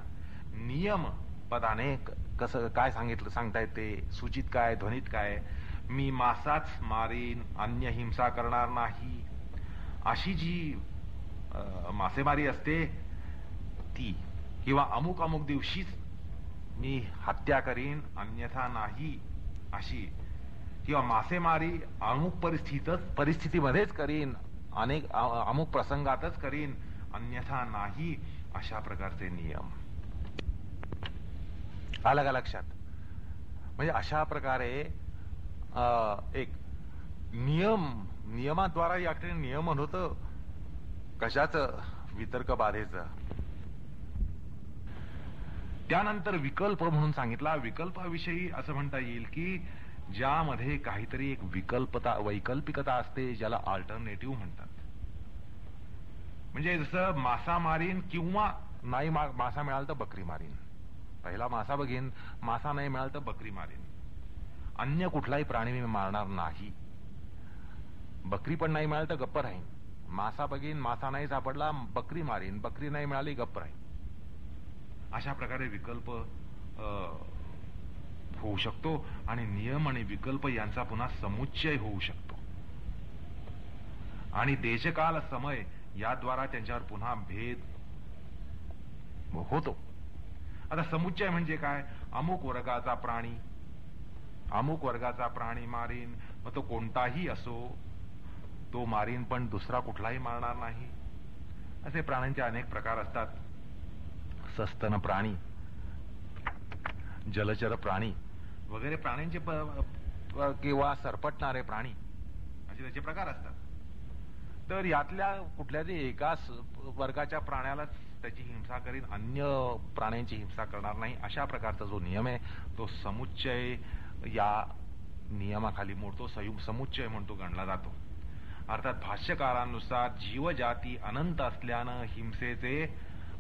नियम पदाने कसं काय सांगतायत ते, सूचित काय, ध्वनित काय. मी मासाच मारीन, अन्य हिंसा करणार नाही, अशी जी मासेमारी असते ती, किंवा अमुक अमुक दिवशीच मी हत्या करीन अन्यथा नाही अशी, किंवा मासेमारी अमुक परिस्थितीमध्येच करीन, अमुक प्रसंगातच करीन अन्यथा नाही, अशा प्रकारचे नियम आलं का लक्षात? म्हणजे अशा प्रकारे एक नियमाद्वारा या ठिकाणी नियमन होतं कशाचं? वितर्क बाधेचं. त्यानंतर विकल्प म्हणून सांगितला. विकल्पाविषयी असं म्हणता येईल की ज्यामध्ये काहीतरी एक वैकल्पिकता असते, ज्याला अल्टरनेटिव्ह म्हणतात. म्हणजे जसं मासा मारीन किंवा नाही मासा मिळाला तर बकरी मारीन, पहिला मासा बघीन, मासा नाही मिळाला तर बकरी मारीन, अन्य कुठलाही प्राणी मी मारणार नाही. बकरी पण नाही मिळाली तर गप्प राहीन, मासा बघीन, मासा नाही सापडला बकरी मारीन, बकरी नाही मिळाली गप्प राहीन. अशा प्रकारे विकल्प होऊ शकतो आणि नियम आणि विकल्प यांचा पुन्हा समुच्चय होऊ शकतो. आणि देशकाल समय याद्वारा त्यांच्यावर पुन्हा भेद होतो. आता समुच्चय म्हणजे काय? अमुक वर्गाचा प्राणी मारीन, मग तो कोणताही असो तो मारीन, पण दुसरा कुठलाही मारणार नाही. असे प्राण्यांचे अनेक प्रकार असतात. सस्तन प्राणी, जलचर प्राणी वगैरे प्राण्यांचे किंवा सरपटणारे प्राणी असे त्याचे प्रकार असतात. तर यातल्या कुठल्याही एकाच वर्गाच्या प्राण्याला त्याची हिंसा करीन, अन्य प्राण्यांची हिंसा करणार नाही, अशा प्रकारचा जो नियम आहे तो समुच्चय या नियमाखाली मोडतो, समुच्चय म्हणतो गणला जातो. अर्थात भाष्यकारांनुसार जीवजाती अनंत असल्यानं हिंसेचे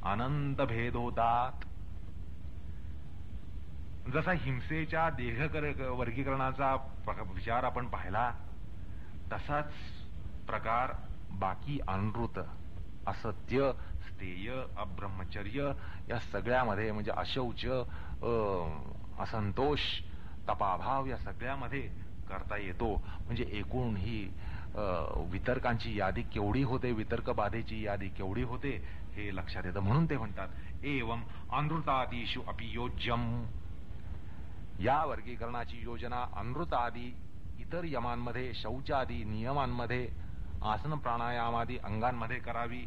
अनंत भेद होतात. जसा हिंसेच्या देह वर्गीकरणाचा विचार आपण पाहिला, तसाच प्रकार बाकी अनृत, असत्य, स्थेय, अब्रह्मचर्य या सगळ्यामध्ये, म्हणजे अशौच, असंतोष, तपाभाव या सगळ्यामध्ये करता येतो. म्हणजे एकूण ही वितर्कांची यादी केवढी होते, वितर्क बाधेची यादी केवढी होते हे लक्षात येतं. म्हणून ते म्हणतात एवं अनृतादिषु अपि योज्यम. या वर्गीकरणाची योजना अनृत आदी इतर यमांमध्ये, शौचादी नियमांमध्ये, आसन प्राणायामादी अंगांमध्ये करावी.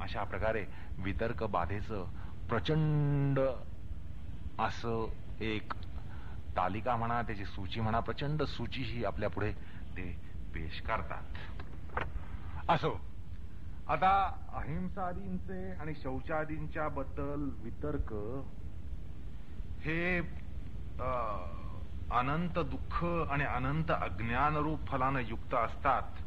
अशा प्रकारे वितर्क बाधेचं प्रचंड असं एक तालिका म्हणा, त्याची सूची म्हणा, प्रचंड सूची ही आपल्या पुढे ते पेश करतात. असो, आता अहिंसादींचे आणि शौचादींच्या बद्दल वितर्क हे अनंत दुःख आणि अनंत अज्ञानरूप फलानं युक्त असतात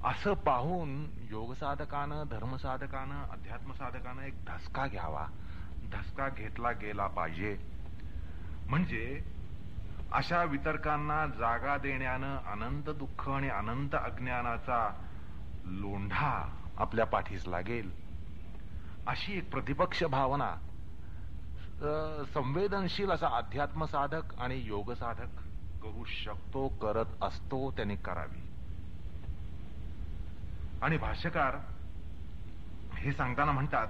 असं पाहून योगसाधकानं, धर्मसाधकानं, अध्यात्मसाधकानं एक धसका घ्यावा, धसका घेतला गेला पाहिजे. म्हणजे अशा वितर्कांना जागा देण्यानं अनंत दुःख आणि अनंत अज्ञानाचा लोंढा आपल्या पाठीस लागेल, अशी एक प्रतिपक्ष भावना संवेदनशील असा अध्यात्म साधक आणि योग साधक करू शकतो, करत असतो, त्यांनी करावी. आणि भाष्यकार हे सांगताना म्हणतात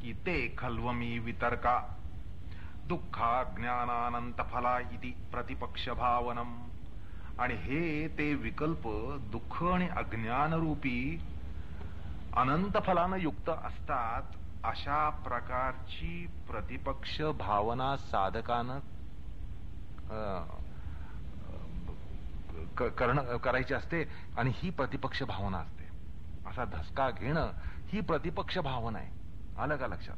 की ते खल्वमी वितर्का दुःखा ज्ञानानंत फला इति प्रतिपक्ष भावनम. आणि हे ते विकल्प दुःख आणि अज्ञानरूपी अनंत फलानं युक्त असतात, अशा प्रकारची प्रतिपक्ष भावना साधकानं करायची असते. आणि ही प्रतिपक्ष भावना असते. असा धसका घेणं ही प्रतिपक्ष भावना आहे. आलं का लक्षात?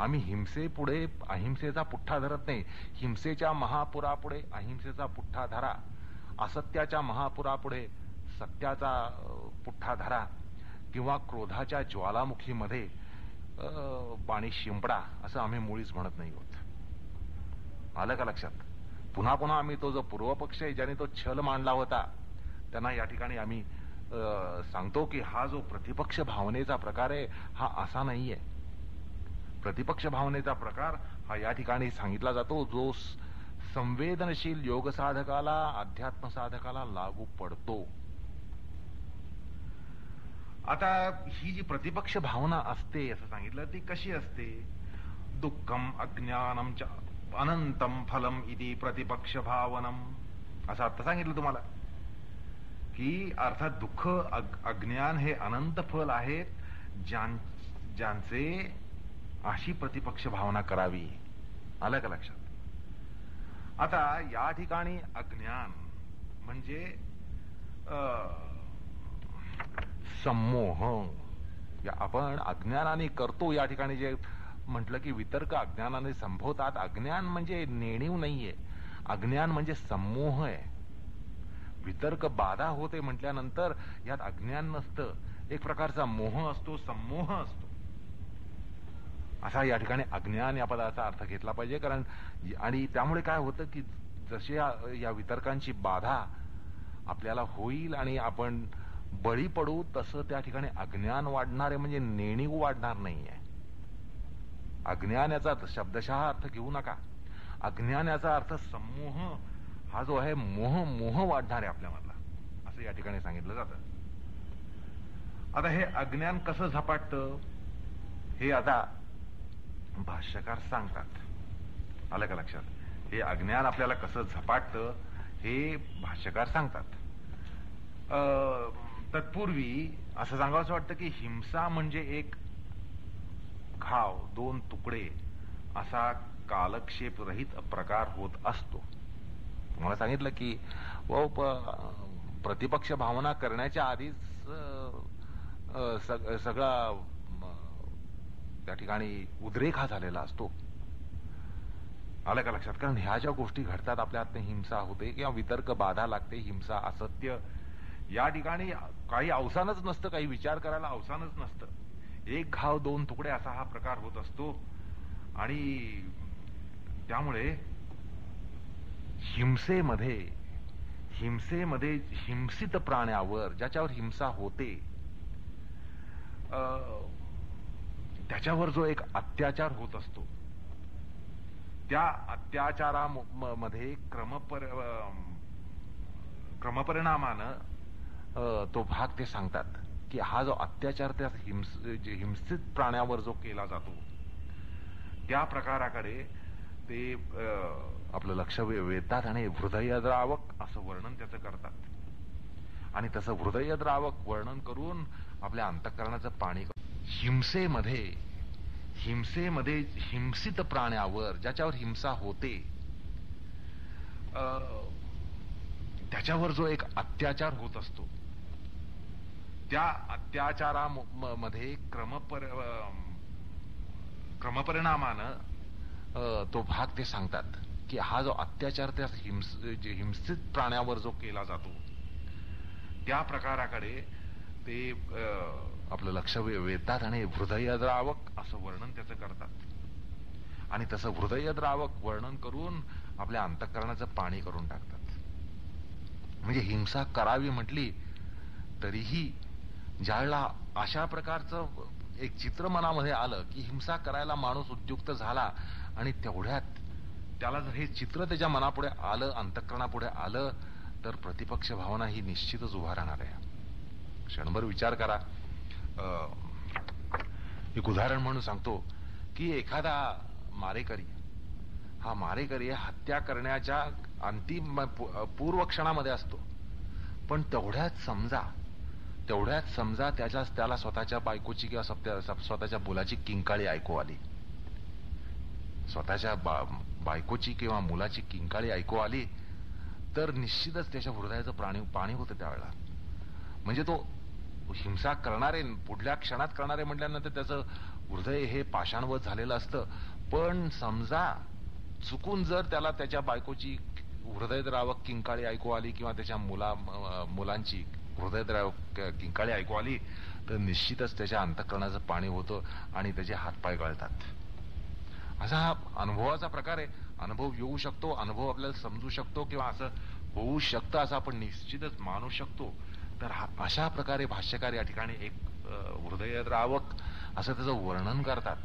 आम्ही हिंसेपुढे अहिंसेचा पुठ्ठा धरत नाही. हिंसेच्या महापुरापुढे अहिंसेचा पुठ्ठा धरा, असत्याच्या महापुरापुढे सत्याचा पुठ्ठा धरा, किंवा क्रोधाच्या ज्वालामुखीमध्ये पाणी शिंपडा, असं आम्ही मुळीच म्हणत नाही होत. आलं का लक्षात? पुन्हा पुन्हा आम्ही तो जो पूर्वपक्ष आहे, ज्याने तो छल मांडला होता, त्यांना या ठिकाणी आम्ही सांगतो की हा जो प्रतिपक्ष भावनेचा प्रकार आहे हा असा नाहीये. प्रतिपक्ष भावनेचा प्रकार हा या ठिकाणी सांगितला जातो जो संवेदनशील योग साधकाला, अध्यात्म साधकाला लागू पडतो. आता ही जी प्रतिपक्ष भावना असते असं सांगितलं, ती कशी असते? दुःखम अज्ञानम च अनंतम फलम इति प्रतिपक्ष भावनम, असं अर्थ सांगितलं तुम्हाला की अर्थात दुःख, अज्ञान हे अनंत फल आहेत, ज्यांचे अशी प्रतिपक्ष भावना करावी. आलं का लक्षात? आता या ठिकाणी अज्ञान म्हणजे संमोह. आपण अज्ञानाने करतो, या ठिकाणी जे म्हटलं की वितर्क अज्ञानाने संभवतात. अज्ञान म्हणजे नेणीव नाहीये, अज्ञान म्हणजे संमोह आहे. वितर्क बाधा होते म्हटल्यानंतर यात अज्ञान नसतं, एक प्रकारचा मोह असतो, संमोह असतो. असा या ठिकाणी अज्ञान या पदाचा अर्थ घेतला पाहिजे. कारण आणि त्यामुळे काय होतं की जसे या वितर्कांची बाधा आपल्याला होईल आणि आपण बळी पडू, तसं त्या ठिकाणी अज्ञान वाढणार आहे, म्हणजे नेणीव वाढणार नाहीये. अज्ञान याचा शब्दशः अर्थ घेऊ नका. अज्ञान याचा अर्थ संमोह, हा जो आहे मोह वाढणार आहे आपल्यामधला, असं या ठिकाणी सांगितलं जातं. आता हे अज्ञान कसं झपाटतं हे आता भाष्यकार सांगतात. आलं का लक्षात? हे अज्ञान आपल्याला कसं झपाटतं हे भाष्यकार सांगतात. तत्पूर्वी असं सांगावंसं वाटतं की हिंसा म्हणजे एक घाव, दोन तुकडे असा कालक्षेप रहित प्रकार होत असतो. तुम्हाला सांगितलं की प्रतिपक्ष भावना करण्याच्या आधीच सगळा त्या ठिकाणी उद्रेक हा झालेला असतो. आलं का लक्षात? कारण ह्या ज्या गोष्टी घडतात आपल्या हातने, हिंसा होते किंवा वितर्क बाधा लागते, हिंसा, असत्य, या ठिकाणी काही अवसानच नसतं, काही विचार करायला अवसानच नसतं. एक घाव दोन तुकडे असा हा प्रकार होत असतो. आणि त्यामुळे हिंसेमध्ये हिंसित प्राण्यावर, ज्याच्यावर हिंसा होते, त्याच्यावर जो एक अत्याचार होत असतो, त्या अत्याचारामध्ये क्रमपरिणामानं तो भाग ते सांगतात की हा जो अत्याचार त्या हिंसित प्राण्यावर जो केला जातो, त्या प्रकाराकडे ते आपलं लक्ष वेधतात आणि हृदयद्रावक असं वर्णन त्याचं करतात. आणि तसं हृदयद्रावक वर्णन करून आपल्या अंतःकरणाचं पाणी, हिंसेमध्ये हिंसित प्राण्यावर, ज्याच्यावर हिंसा होते, त्याच्यावर जो एक अत्याचार होत असतो, त्या अत्याचारामध्ये क्रमपरिणामानं तो भाग ते सांगतात की हा जो अत्याचार त्या हिंसित प्राण्यावर जो केला जातो, त्या प्रकाराकडे ते आपलं लक्ष वेधतात आणि हृदयद्रावक असं वर्णन त्याचं करतात. आणि तसं हृदयद्रावक वर्णन करून आपल्या अंतःकरणाचं पाणी करून टाकतात. म्हणजे हिंसा करावी म्हटली तरीही ज्यावेळेला अशा प्रकारचं एक चित्र मनामध्ये आलं की हिंसा करायला माणूस उद्युक्त झाला आणि तेवढ्यात त्याला जर हे चित्र त्याच्या मनापुढे आलं, अंतःकरणापुढे आलं, तर प्रतिपक्ष भावना ही निश्चितच उभा राहणार आहे. क्षणभर विचार करा. एक उदाहरण म्हणून सांगतो की एखादा मारेकरी, हा मारेकरी हत्या करण्याच्या अंतिम पूर्व क्षणामध्ये असतो, पण तेवढ्यात समजा त्याला स्वतःच्या बायकोची किंवा स्वतःच्या मुलाची किंकाळी ऐकू आली, स्वतःच्या बायकोची किंवा मुलाची किंकाळी ऐकू आली, तर निश्चितच त्याच्या हृदयाचं पाणी होतं त्यावेळेला. म्हणजे तो हिंसा करणारे, पुढल्या क्षणात करणारे म्हटल्यानंतर त्याचं हृदय हे पाषाणवत झालेलं असतं. पण समजा चुकून जर त्याला त्याच्या बायकोची हृदयद्रावक किंकाळी ऐकू आली किंवा त्याच्या मुलांची हृदयद्रावक किंकाळी ऐकू आली, तर निश्चितच त्याच्या अंतःकरणाचं पाणी होतं आणि त्याचे हातपाय गळतात. असा हा अनुभवाचा प्रकार आहे. अनुभव येऊ शकतो, अनुभव आपल्याला समजू शकतो किंवा असं होऊ शकतं असं आपण निश्चितच मानू शकतो. तर अशा प्रकारे भाष्यकार या ठिकाणी एक हृदयद्रावक असं त्याचं वर्णन करतात.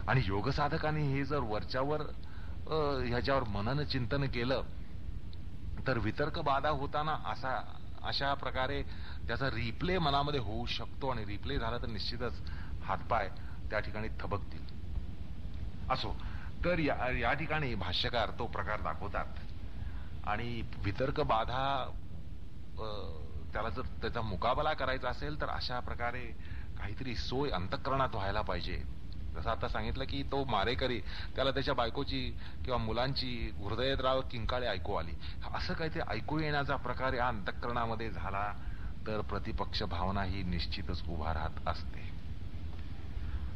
आणि योगसाधकांनी हे जर वरच्यावर ह्याच्यावर मनन चिंतन केलं तर वितर्क बाधा होताना अशा प्रकारे त्याचा रिप्ले मनामध्ये होऊ शकतो. आणि रिप्ले झाला तर निश्चितच हातपाय त्या ठिकाणी थबकतील. असो, तर या ठिकाणी भाष्यकार तो प्रकार दाखवतात. आणि वितर्क बाधा त्याला जर त्याचा मुकाबला करायचा असेल तर अशा प्रकारे काहीतरी सोय अंतःकरणात व्हायला पाहिजे. जसं आता सांगितलं की तो मारेकरी, त्याला त्याच्या बायकोची किंवा मुलांची हृदयद्रावक किंकाळी ऐकू आली, असं काहीतरी ऐकू येण्याचा प्रकार या अंतःकरणामध्ये झाला तर प्रतिपक्ष भावना ही निश्चितच उभा राहत असते.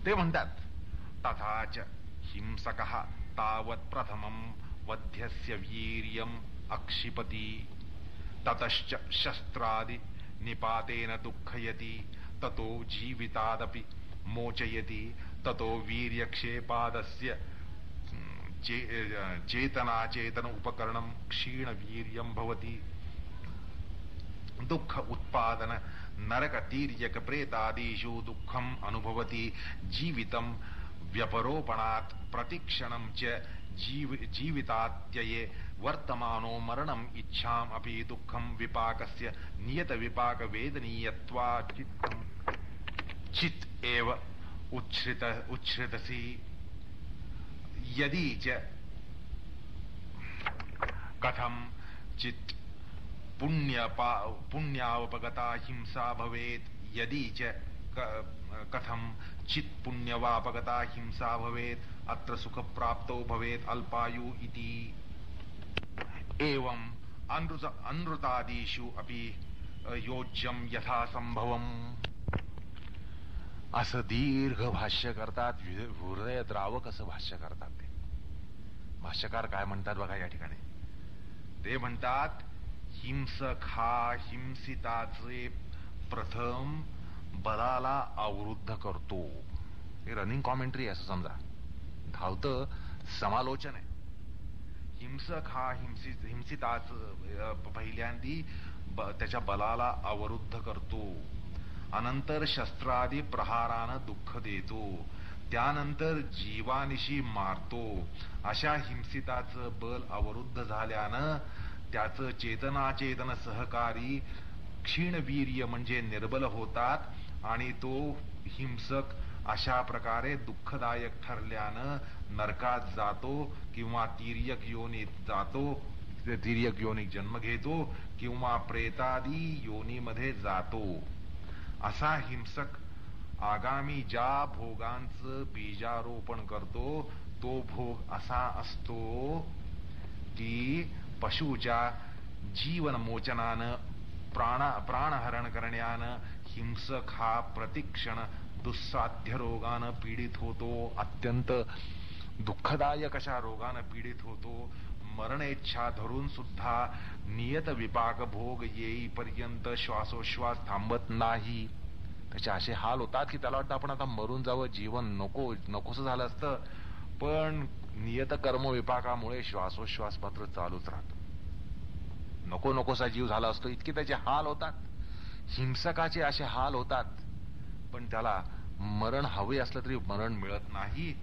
ते म्हणतात, तथाच हिंसकः तावत् प्रथमं वध्यस्य वीर्यम् अक्षिपति ततश्च शस्त्रादि निपातेन दुःखयति ततो जीवितादपि मोचयति ततो वीर्यक्षेपादस्य चेतन उपकरणं क्षीणवीर्यं भवति दुःख उत्पादन नरक तीर्यक प्रेतादिषु दुःखम् अनुभवति जीवितं व्यपरोपणात् प्रतिक्षणं च जीवितात्यये वर्तमानो मरणम् इच्छाम् अपि दुःखं विपाकस्य नियत विपाक वेदनीयत्वात् चित् एव उच्छ्रितसी यदि च कथं चित् पुण्यावपगता हिंसा भवेत् यदि च कथं चित् पुण्यवापगता हिंसा भवेत् अत्र सुख प्राप्तो भवेत् अल्पायु इति एवं अनृतादिषु अपि योज्यं यथा संभवम्. असं दीर्घ भाष्य करतात, हृदयद्रावक असं भाष्य करतात. ते भाष्यकार काय म्हणतात बघा या ठिकाणी. ते म्हणतात, हिंसक हा हिंसिताचे प्रथम बलाला अवरुद्ध करतो. हे रनिंग कॉमेंट्री असं समजा, धावतं समालोचन आहे. हिंसक हा हिंसिताच पहिल्यांदी त्याच्या बलाला अवरुद्ध करतो, अनंतर शस्त्रादी प्रहारानं दुःख देतो, त्यानंतर जीवानिशी मारतो. अशा हिंसिताचं बल अवरुद्ध झाल्यानं त्याचं चेतनाचेतन सहकारी क्षीणवीर्य म्हणजे निर्बल होतात आणि तो हिंसक अशा प्रकारे दुःखदायक ठरल्यानं नरकात जातो किंवा तिर्यक योनीत जातो, तिर्यक योनीत जन्म घेतो किंवा प्रेतादी योनीमध्ये जातो. असा हिंसक आगामी ज्या भोगांचं बीजारोपण करतो तो भोग असा असतो की पशुच्या जीवनमोचनानं प्राणहरण करण्यानं हिंसक हा प्रतिक्षण दुस्साध्य रोगानं पीडित होतो, अत्यंत दुःखदायक अशा रोगानं पीडित होतो. मरणेच्छा धरून सुद्धा नियत विपाक भोग येईपर्यंत श्वासोश्वास थांबत नाही. त्याचे असे हाल होतात की त्याला वाटतं आपण आता मरून जावं, जीवन नकोसं झालं असतं, पण नियत कर्म विपाकामुळे श्वासोश्वास मात्र चालूच राहतो. नकोसा जीव झाला असतो, इतके त्याचे हाल होतात. हिंसकाचे असे हाल होतात, पण त्याला मरण हवे असलं तरी मरण मिळत नाही.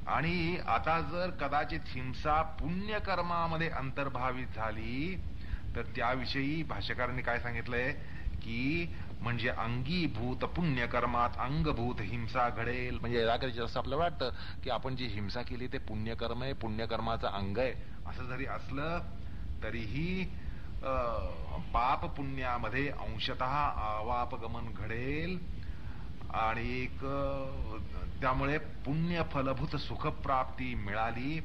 आणि आता जर कदाचित हिंसा पुण्यकर्मामध्ये अंतर्भावित झाली तर त्याविषयी भाष्यकारांनी काय सांगितलंय की म्हणजे अंगीभूत पुण्यकर्मात अंगभूत हिंसा घडेल. म्हणजे जसं आपल्याला वाटतं की आपण जी हिंसा केली ते पुण्यकर्म आहे, पुण्यकर्माचं अंग आहे, असं जरी असलं तरीही पाप पुण्यामध्ये अंशतः आवापगमन घडेल आणि त्यामुळे पुण्य फलभूत सुखप्राप्ती मिळाली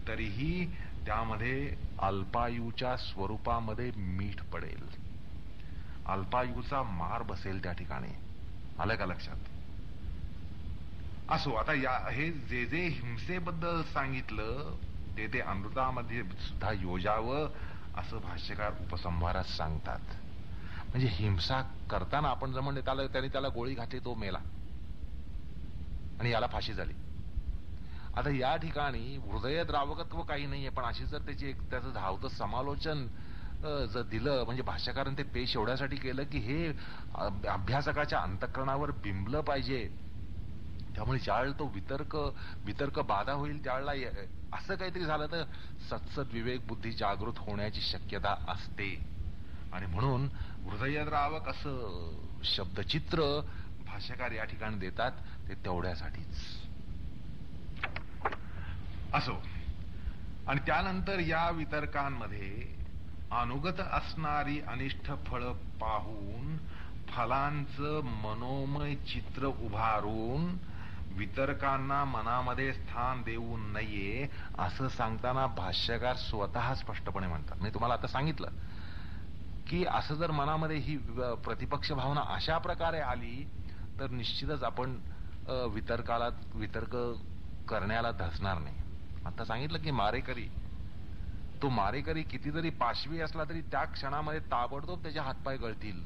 तरीही त्यामध्ये अल्पायूच्या स्वरूपामध्ये मीठ पडेल, अल्पायूचा मार बसेल त्या ठिकाणी. आलं का लक्षात? असो, आता हे जे हिंसेबद्दल सांगितलं ते अमृतामध्ये सुद्धा योजावं असं भाष्यकार उपसंहारात सांगतात. म्हणजे हिंसा करताना आपण जर म्हणले त्याने त्याला गोळी घातली, तो मेला आणि याला फाशी झाली. आता या ठिकाणी हृदयद्रावकत्व काही नाहीये, पण अशी जर त्याचं धावतं समालोचन जर दिलं, म्हणजे भाष्यकारांनी ते पेश एवढ्यासाठी केलं की हे अभ्यासकाच्या अंतःकरणावर बिंबलं पाहिजे. त्यामुळे ज्यावेळेला तो वितर्क बाधा होईल त्यावेळेला असं काहीतरी झालं तर सत्सद विवेक बुद्धी जागृत होण्याची शक्यता असते. आणि म्हणून हृदयद्रावक असं शब्दचित्र भाष्यकार या ठिकाणी देतात, ते तेवढ्यासाठीच. असो, आणि त्यानंतर या वितर्कांमध्ये अनुगत असणारी अनिष्ट फळ पाहून फलांचं मनोमय चित्र उभारून वितर्कांना मनामध्ये स्थान देऊ नये असं सांगताना भाष्यकार स्वतः स्पष्टपणे म्हणतात. मी तुम्हाला आता सांगितलं की असं जर मनामध्ये ही प्रतिपक्ष भावना अशा प्रकारे आली तर निश्चितच आपण वितर्क करण्याला धसणार नाही. आता सांगितलं की तो मारेकरी किती जरी पाशवी असला तरी त्या क्षणामध्ये ताबडतोब त्याचे हातपाय गळतील.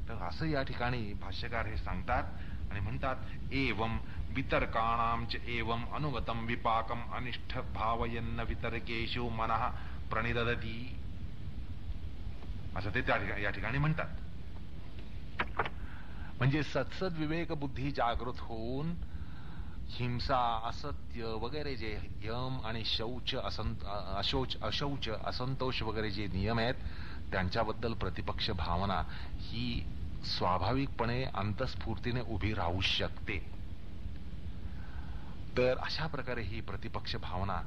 तर असं या ठिकाणी भाष्यकार हे सांगतात आणि म्हणतात एवं वितर्काणांच एवं अनुगतम विपाकम अनिष्ठ भावयन्न वितर्केषु मनः प्रणिदधती, असं ते या ठिकाणी म्हणतात. म्हणजे सत्सद विवेक बुद्धी जागृत होऊन हिंसा, असत्य वगैरे जे यम आणि अशौच असंतोष वगैरे जे नियम आहेत त्यांच्याबद्दल प्रतिपक्ष भावना ही स्वाभाविकपणे अंतस्फूर्तीने उभी राहू शकते. तर अशा प्रकारे ही प्रतिपक्ष भावना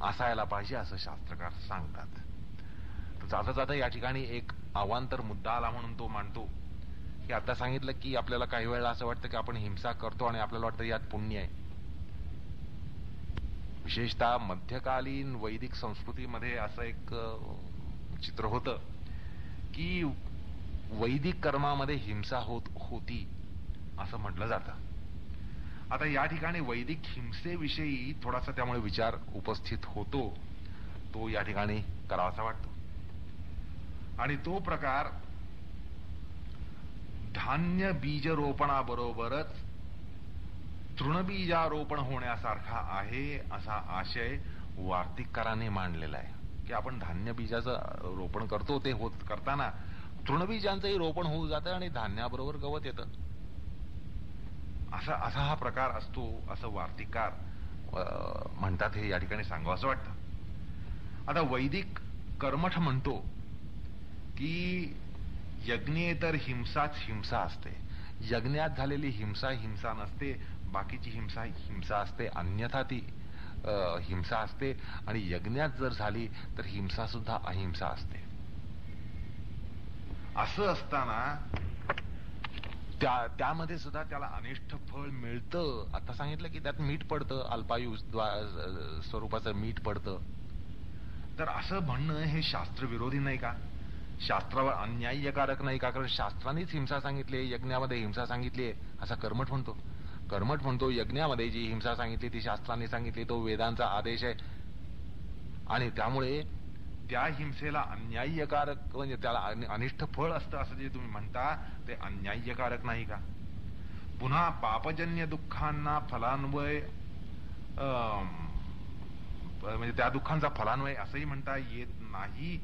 असायला पाहिजे असं शास्त्रकार सांगतात. तर जाता जाता या ठिकाणी एक अवांतर मुद्दा आला म्हणून तो मांडतो की आता सांगितलं की आपल्याला काही वेळेला असं वाटतं की आपण हिंसा करतो आणि आपल्याला वाटतं यात पुण्य आहे. विशेषतः मध्यकालीन वैदिक संस्कृतीमध्ये असं एक चित्र होतं की वैदिक कर्मामध्ये हिंसा होती असं म्हटलं जातं. आता या ठिकाणी वैदिक हिंसेविषयी थोडासा त्यामुळे विचार उपस्थित होतो, तो या ठिकाणी करावासा वाटतो. आणि तो प्रकार धान्य बीज रोपणाबरोबरच तृणबीजारोपण होण्यासारखा आहे असा आशय वार्तिककारांनी मांडलेला आहे की आपण धान्य बीजाचं रोपण करतो, ते होत करताना तृणबीजांचंही रोपण होऊन जातं आणि धान्याबरोबर गवत येतं. असा हा प्रकार असतो असं वार्तिककार म्हणतात. हे या ठिकाणी सांगावं असं वाटतं. आता वैदिक कर्मठ म्हणतो की यज्ञेतर हिंसाच हिंसा असते. यज्ञात झालेली हिंसा हिंसा नसते, बाकीची हिंसा हिंसा असते, अन्यथा ती हिंसा असते. आणि यज्ञात जर झाली तर हिंसा सुद्धा अहिंसा असते. असं असताना त्यामध्ये सुद्धा त्याला अनिष्ट फळ मिळतं. आता सांगितलं की त्यात मीठ पडतं, अल्पायू स्वरूपाचं मीठ पडतं. तर असं म्हणणं हे शास्त्रविरोधी नाही का? शास्त्रावर अन्यायकारक नाही का? कारण शास्त्रानेच हिंसा सांगितली, यज्ञामध्ये हिंसा सांगितली असा कर्मठ म्हणतो. कर्मठ म्हणतो यज्ञामध्ये जी हिंसा सांगितली ती शास्त्राने सांगितली, तो वेदांचा आदेश आहे. आणि त्यामुळे त्या हिंसेला अन्यायकारक म्हणजे त्याला अनिष्ट फळ असतं असं जे तुम्ही म्हणता ते अन्यायकारक नाही का? पुन्हा पापजन्य दुःखांना फलान्वय म्हणजे त्या दुःखांचा फलान्वय असंही म्हणता येत नाही.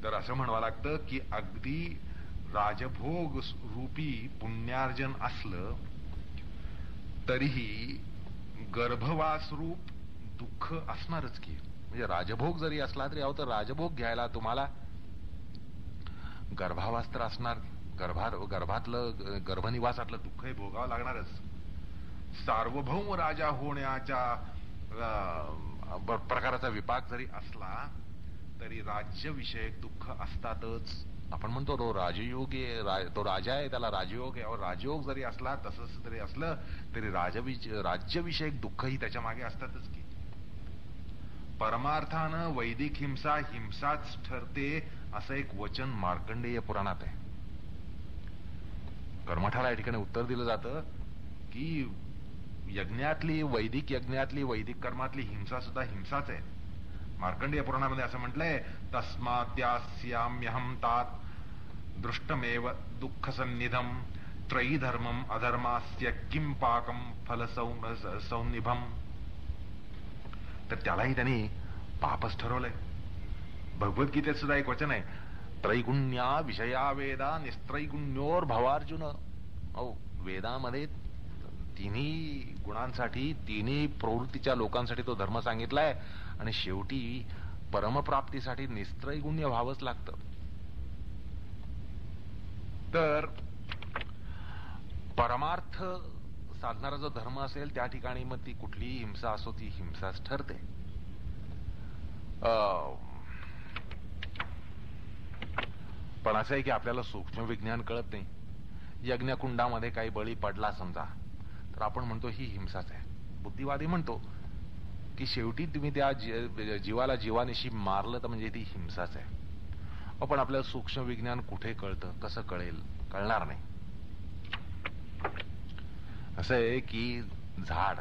तर असं म्हणावं लागतं की अगदी राजभोग रूपी पुण्यार्जन असलं तरीही गर्भवास रूप दुःख असणारच की. म्हणजे राजभोग जरी असला तरी तर राजभोग घ्यायला तुम्हाला गर्भावास तर असणार. गर्भातलं गर्भनिवासातलं दुःख हे भोगावं लागणारच. सार्वभौम राजा होण्याच्या प्रकाराचा विपाक जरी असला तरी राज्यविषयक दुःख असतातच. आपण म्हणतो तो राजयोग आहे, तो राजा आहे, त्याला राजयोग आहे. राजयोग जरी असला तसंच जरी असलं तरी राज्यविषयक दुःखही त्याच्या मागे असतातच की. परमार्थानं वैदिक हिंसा हिंसाच ठरते असं एक वचन मार्कंडेय पुराणात आहे. कर्मठाला या ठिकाणी उत्तर दिलं जातं की वैदिक यज्ञातली वैदिक कर्मातली हिंसा सुद्धा हिंसाच आहे. मार्कंडेय पुराणामध्ये असं म्हटलंय, तस्मात्यास्याम्यहं तात दृष्टमेव दुःख सन्निधम त्रयी धर्मम अधर्मास्य किं पाकम फल सौनिभम. तर त्यालाही त्यांनी पापच ठरवलंय. भगवद्गीतेत सुद्धा एक वचन आहे, त्रैगुण्या विषया वेदा निस्त्रैगुण्योर भवार्जुन. वेदामध्ये तिन्ही गुणांसाठी तिन्ही प्रवृत्तीच्या लोकांसाठी तो धर्म सांगितलाय आणि शेवटी परमप्राप्तीसाठी निस्त्रैगुण्य व्हावंच लागतं. तर परमार्थ साधणारा जो धर्म असेल त्या ठिकाणी मग ती कुठलीही हिंसा असो ती हिंसाच ठरते. पण असं आहे की आपल्याला सूक्ष्म विज्ञान कळत नाही. यज्ञकुंडामध्ये काही बळी पडला समजा तर आपण म्हणतो ही हिंसाच आहे. बुद्धिवादी म्हणतो की शेवटी तुम्ही त्या जीवाला जीवानिशी मारलं तर म्हणजे ती हिंसाच आहे. पण आपल्याला सूक्ष्म विज्ञान कुठे कळतं, कसं कळेल? कळणार नाही. असं आहे की झाड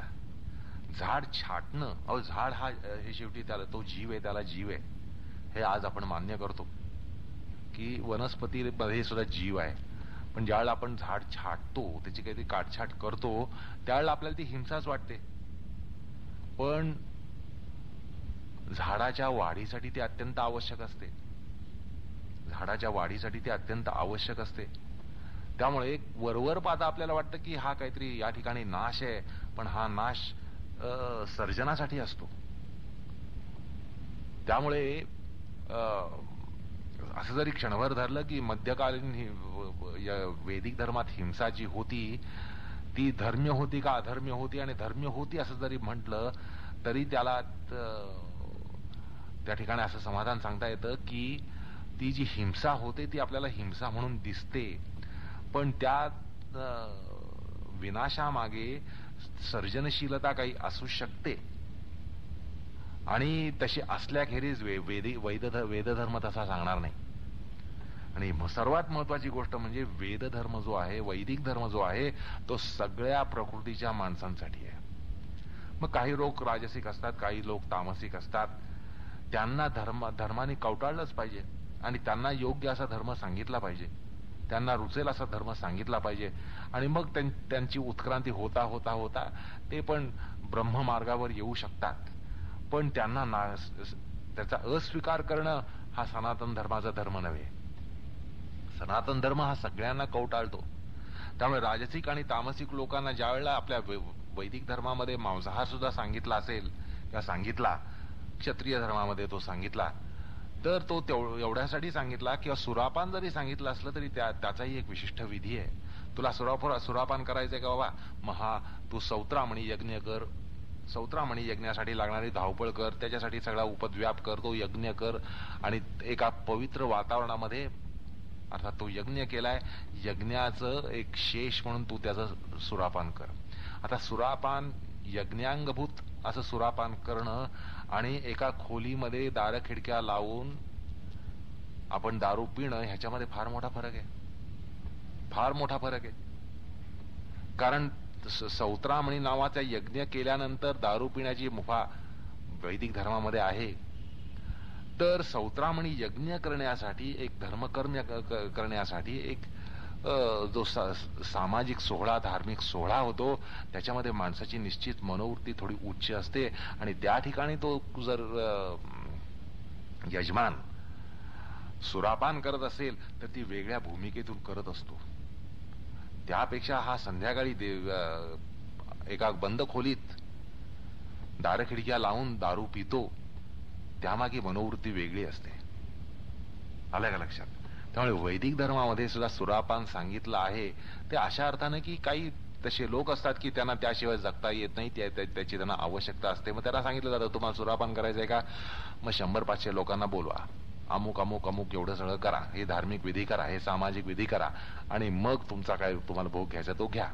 छाटणं, झाड हा हे शेवटी त्याला तो जीव आहे, त्याला जीव आहे हे आज आपण मान्य करतो की वनस्पतीमध्ये सुद्धा जीव आहे. पण ज्यावेळेला आपण झाड छाटतो, त्याची काहीतरी काटछाट करतो, त्यावेळेला आपल्याला ती हिंसाच वाटते. पण झाडाच्या वाढीसाठी ते अत्यंत आवश्यक असते. अत्यंत आवश्यक असते. त्यामुळे वरवर पाहता आपल्याला वाटतं की हा काहीतरी या ठिकाणी नाश आहे, पण हा नाश सर्जनासाठी असतो. त्यामुळे असं जरी क्षणभर धरलं की मध्यकालीन वैदिक धर्मात हिंसा जी होती ती धर्म्य होती का अधर्म्य होती, आणि धर्म्य होती असं जरी म्हटलं तरी त्याला त्या ठिकाणी असं समाधान सांगता येतं की ती जी हिंसा होते ती आपल्याला हिंसा म्हणून दिसते, पण त्या विनाशामागे सर्जनशीलता काही असू शकते. आणि तशी असल्याखेरीज वेदधर्म तसा सांगणार नाही. आणि सर्वात महत्वाची गोष्ट म्हणजे वेदधर्म जो आहे, वैदिक धर्म जो आहे, तो सगळ्या प्रकृतीच्या माणसांसाठी आहे. मग काही लोक राजसिक असतात, काही लोक तामसिक असतात. त्यांना धर्माने कवटाळलंच पाहिजे आणि त्यांना योग्य असा धर्म सांगितला पाहिजे. त्यांना रुचेल असा धर्म सांगितला पाहिजे. आणि मग त्यांची उत्क्रांती होता होता होता ते पण ब्रह्ममार्गावर येऊ शकतात. पण त्यांना त्याचा अस्वीकार करणं हा सनातन धर्माचा धर्म नव्हे. सनातन धर्म हा सगळ्यांना कवटाळतो. त्यामुळे राजसिक आणि तामसिक लोकांना ज्या वेळेला आपल्या वैदिक धर्मामध्ये मांसाहार सुद्धा सांगितला असेल किंवा सांगितला, क्षत्रिय धर्मामध्ये तो सांगितला, तर तो एवढ्यासाठी सांगितला किंवा सुरापान जरी सांगितलं असलं तरी त्याचाही एक विशिष्ट विधी आहे. तुला सुरापान करायचंय का बाबा, महा तू सौत्रामणी यज्ञ कर, सौत्रामणी यज्ञासाठी लागणारी धावपळ कर, त्याच्यासाठी सगळा उपद्व्याप कर, तो यज्ञ कर आणि एका पवित्र वातावरणामध्ये, अर्थात तो यज्ञ केलाय, यज्ञाचं एक शेष म्हणून तू त्याचं सुरापान कर. आता सुरापान यज्ञांगभूत असं सुरापान करणं आणि एका खोलीमध्ये दार खिडक्या लावून आपण दारू पिणं ह्याच्यामध्ये फार मोठा फरक आहे, फार मोठा फरक आहे. कारण सौत्रामणी नावाचा यज्ञ केल्यानंतर दारू पिण्याची मुभा वैदिक धर्मामध्ये आहे. तर सौत्रामणी यज्ञ करण्यासाठी, एक धर्मकर्म करण्यासाठी एक जो सामाजिक सोहळा, धार्मिक सोहळा होतो, त्याच्यामध्ये माणसाची निश्चित मनोवृत्ती थोडी उच्च असते आणि त्या ठिकाणी तो जर यजमान सुरापान करत असेल तर ती वेगळ्या भूमिकेतून करत असतो. त्यापेक्षा हा संध्याकाळी एका बंद खोलीत दार खिडक्या लावून दारू पितो, त्यामागे मनोवृत्ती वेगळी असते. आलं का लक्षात? त्यामुळे वैदिक धर्मामध्ये सुद्धा सुरापान सांगितलं आहे ते अशा अर्थानं की काही तसे लोक असतात की त्यांना त्याशिवाय जगता येत नाही, त्याची त्यांना आवश्यकता असते. मग त्यांना सांगितलं जातं तुम्हाला सुरापान करायचंय का, मग 100-500 लोकांना बोलवा, अमुक अमुक अमुक एवढं सगळं करा, हे धार्मिक विधी करा, हे सामाजिक विधी करा आणि मग तुमचा काय तुम्हाला भोग घ्यायचा तो घ्या.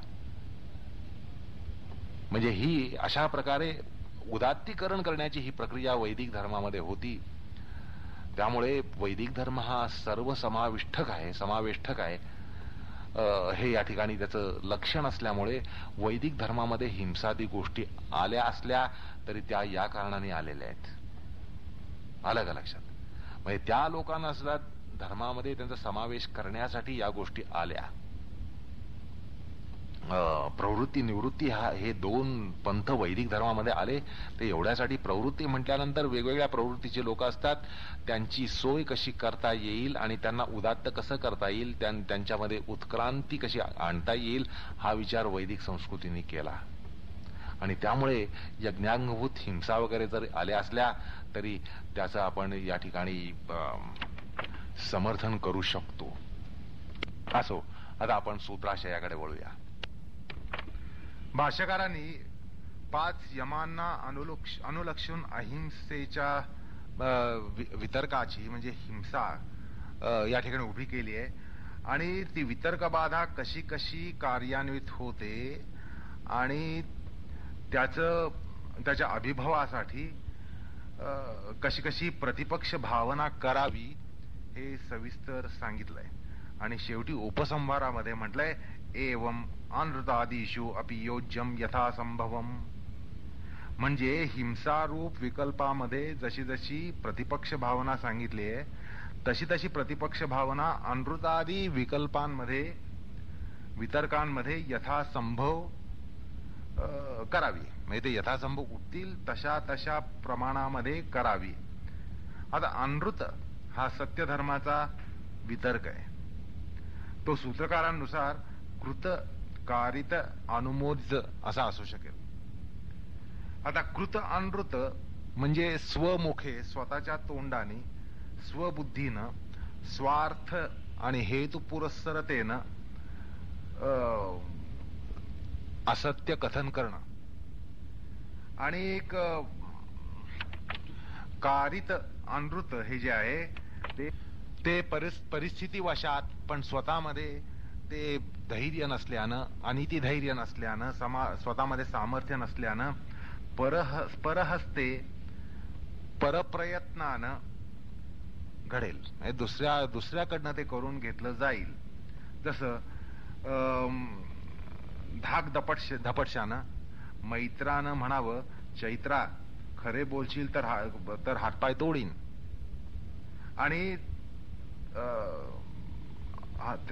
म्हणजे ही अशा प्रकारे उदात्तीकरण करण्याची ही प्रक्रिया वैदिक धर्मामध्ये होती. त्यामुळे वैदिक धर्म हा सर्वसमाविष्टक आहे, समावेष्टक आहे. हे या ठिकाणी त्याचं लक्षण असल्यामुळे वैदिक धर्मामध्ये हिंसादी गोष्टी आल्या असल्या तरी त्या या कारणाने आलेल्या आहेत. आलं का लक्षात? म्हणजे त्या लोकांना सुद्धा धर्मामध्ये त्यांचा समावेश करण्यासाठी या गोष्टी आल्या. प्रवृत्ती निवृत्ती हे 2 पंथ वैदिक धर्मामध्ये आले. ते एवढ्यासाठी प्रवृत्ती म्हटल्यानंतर वेगवेगळ्या प्रवृत्तीचे लोक असतात, त्यांची सोय कशी करता येईल आणि त्यांना उदात्त कसं करता येईल, त्यांच्यामध्ये उत्क्रांती कशी आणता येईल हा विचार वैदिक संस्कृतीने केला. आणि त्यामुळे यज्ञांगभूत हिंसा वगैरे जर आल्या असल्या तरी त्याचं आपण या ठिकाणी समर्थन करू शकतो. असो, आता आपण सूत्राशयाकडे वळूया. भाष्यकारांनी 5 यमांना अनुलक्षून अहिंसेच्या वितर्काची म्हणजे हिंसा या ठिकाणी उभी केली आहे आणि ती वितर्क बाधा कशी कशी कार्यान्वित होते आणि त्याच्या अभिभवासाठी कशी कशी प्रतिपक्ष भावना करावी हे सविस्तर सांगितलंय. आणि शेवटी उपसंहारामध्ये म्हटलंय एवं अनृतादिषु अपि योज्यम यथा संभवम. म्हणजे हिंसारूप विकल्पामध्ये जशी जशी प्रतिपक्ष भावना सांगितली आहे तशी तशी प्रतिपक्ष भावना अनृतादी विकल्पांमध्ये, वितर्कांमध्ये यथासंभव करावी. म्हणजे ते यथासंभव उठतील तशा तशा प्रमाणामध्ये करावी. आता अनृत हा सत्य धर्माचा वितर्क आहे. तो सूत्रकारांनुसार कृत, कारित, अनुमोद्य असा असू शकेल. आता कृत अनृत म्हणजे स्वमुखे, स्वतःच्या तोंडाने, स्वबुद्धीनं, स्वार्थ आणि हेतू पुरस्सरतेनं असत्य कथन करणं. आणि एक कारित अनृत हे जे आहे ते परिस्थिती वशात पण स्वतःमध्ये ते धैर्य नसल्यानं, अनिती धैर्य नसल्यानं, स्वतःमध्ये सामर्थ्य नसल्यानं परहस्ते परप्रयत्नानं घडेल. दुसऱ्याकडनं ते करून घेतलं जाईल. जसं धाक धपटशानं मैत्रानं म्हणावं, चैत्रा खरे बोलशील तर हातपाय तोडीन. आणि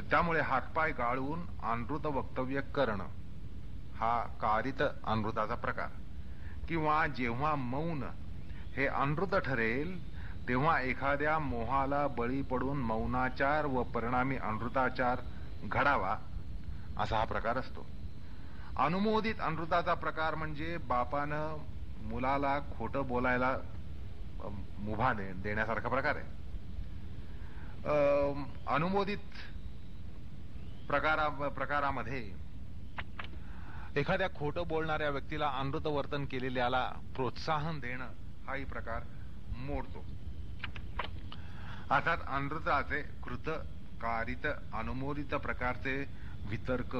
त्यामुळे हातपाय गाळून अनृत वक्तव्य करणं हा कारित अनृताचा प्रकार. किंवा जेव्हा मौन हे अनृत ठरेल तेव्हा एखाद्या मोहाला बळी पडून मौनाचार व परिणामी अनृताचार घडावा असा हा प्रकार असतो. अनुमोदित अनृताचा प्रकार म्हणजे बापानं मुलाला खोटं बोलायला मुभा देण्यासारखा प्रकार आहे. अनुमोदित प्रकारामध्ये एखाद्या खोटं बोलणाऱ्या व्यक्तीला अनृत वर्तन केलेल्याला प्रोत्साहन देणं हाही प्रकार मोडतो. अर्थात अनृताचे कृत कारित अनुमोदित प्रकारचे वितर्क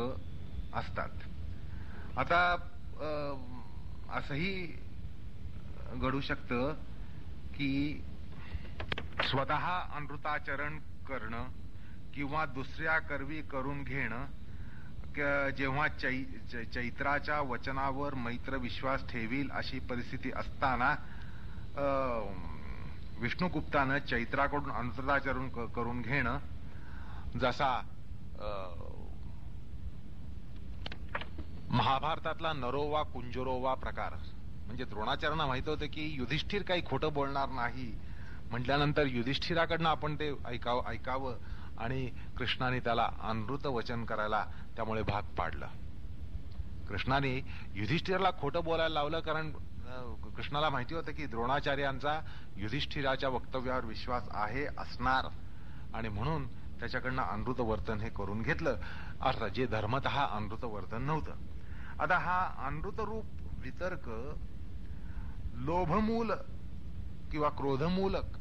असतात. आता असंही घडू शकतं की स्वतः अनृताचरण करणं किंवा दुसऱ्या करवी करून घेणं, जेव्हा चैत्राच्या वचनावर मैत्र विश्वास ठेवील अशी परिस्थिती असताना विष्णुगुप्तानं चैत्राकडून अनृताचरण करून घेणं, जसा महाभारतातला नरोवा कुंजरोवा प्रकार. म्हणजे द्रोणाचार्यांना माहित होतं की युधिष्ठिर काही खोटं बोलणार नाही म्हटल्यानंतर युधिष्ठिराकडनं आपण ते ऐकावं आणि कृष्णाने त्याला अनृत वचन करायला त्यामुळे भाग पाडलं. कृष्णाने युधिष्ठिराला खोटं बोलायला लावलं कारण कृष्णाला माहिती होतं की द्रोणाचार्यांचा युधिष्ठिराच्या वक्तव्यावर विश्वास आहे असणार आणि म्हणून त्याच्याकडनं अनृत वर्तन हे करून घेतलं. अर्थात जे धर्मतः अनृत वर्तन नव्हतं. आता हा अनृत रूप वितर्क लोभमूल किंवा क्रोधमूलक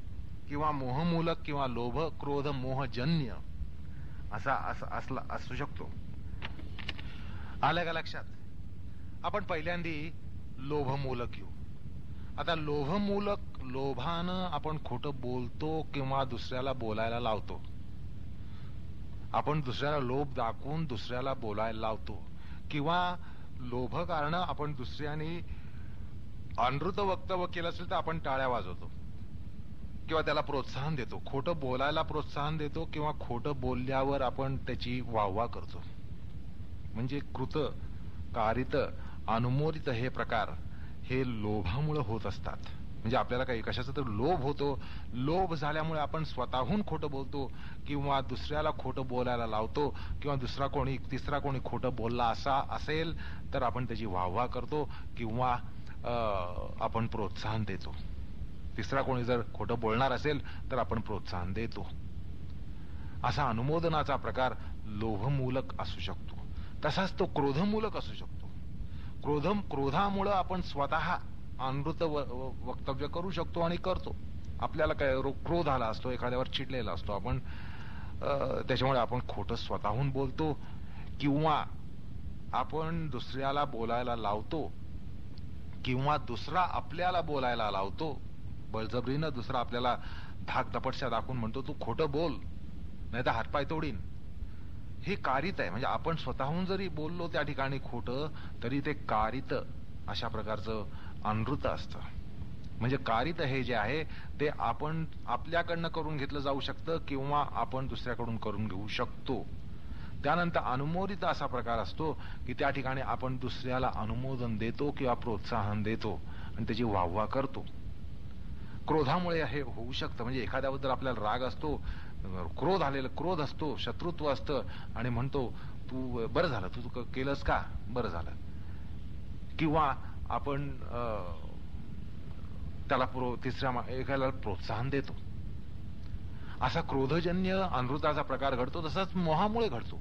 किंवा मोहमूलक किंवा लोभ क्रोध मोहजन्य असा असू शकतो. आलं का लक्षात? आपण पहिल्यांदी लोभमूलक घेऊ. आता लोभमूलक, लोभानं आपण खोटं बोलतो किंवा दुसऱ्याला बोलायला लावतो. आपण दुसऱ्याला लोभ दाखवून दुसऱ्याला बोलायला लावतो किंवा लोभ कारण आपण दुसऱ्याने अनृत वक्तव्य केलं असेल तर आपण टाळ्या वाजवतो किंवा त्याला प्रोत्साहन देतो. खोटं बोलायला प्रोत्साहन देतो किंवा खोटं बोलल्यावर आपण त्याची वाहवा करतो. म्हणजे कृत कारित अनुमोदित हे प्रकार हे लोभामुळे होत असतात. म्हणजे आपल्याला काही कशाचा तर लोभ होतो. लोभ झाल्यामुळे आपण स्वतःहून खोटं बोलतो किंवा दुसऱ्याला खोटं बोलायला लावतो किंवा तिसरा कोणी खोटं बोलला असेल तर आपण त्याची वाहवा करतो किंवा आपण प्रोत्साहन देतो. तिसरा कोणी जर खोटं बोलणार असेल तर आपण प्रोत्साहन देतो. असा अनुमोदनाचा प्रकार लोभमूलक असू शकतो. तसाच तो क्रोधमूलक असू शकतो. क्रोधामुळं आपण स्वतः अनृत वक्तव्य करू शकतो आणि करतो. आपल्याला काय क्रोध आला असतो, एखाद्यावर चिडलेला असतो आपण, त्याच्यामुळे आपण खोटं स्वतःहून बोलतो किंवा आपण दुसऱ्याला बोलायला लावतो किंवा दुसरा आपल्याला बोलायला लावतो. बळजबरीनं दुसरा आपल्याला धाक दपटशा दाखवून म्हणतो तू खोटं बोल नाही तर हातपाय तोडीन. हे कारित आहे. म्हणजे आपण स्वतःहून जरी बोललो त्या ठिकाणी खोटं तरी ते कारित अशा प्रकारचं अनृत असतं. म्हणजे कारित हे जे आहे ते आपण आपल्याकडनं करून घेतलं जाऊ शकतं किंवा आपण दुसऱ्याकडून करून घेऊ शकतो. त्यानंतर अनुमोदित असा प्रकार असतो की त्या ठिकाणी आपण दुसऱ्याला अनुमोदन देतो किंवा प्रोत्साहन देतो आणि त्याची वाहवा करतो. क्रोधामुळे हे होऊ शकतं. म्हणजे एखाद्याबद्दल आपल्याला राग असतो, क्रोध असतो, शत्रुत्व असतं आणि म्हणतो तू बरं झालं, तू केलंस का, बरं झालं. किंवा आपण त्याला एखाद्याला प्रोत्साहन देतो. असा क्रोधजन्य अनृताचा प्रकार घडतो. तसाच मोहामुळे घडतो.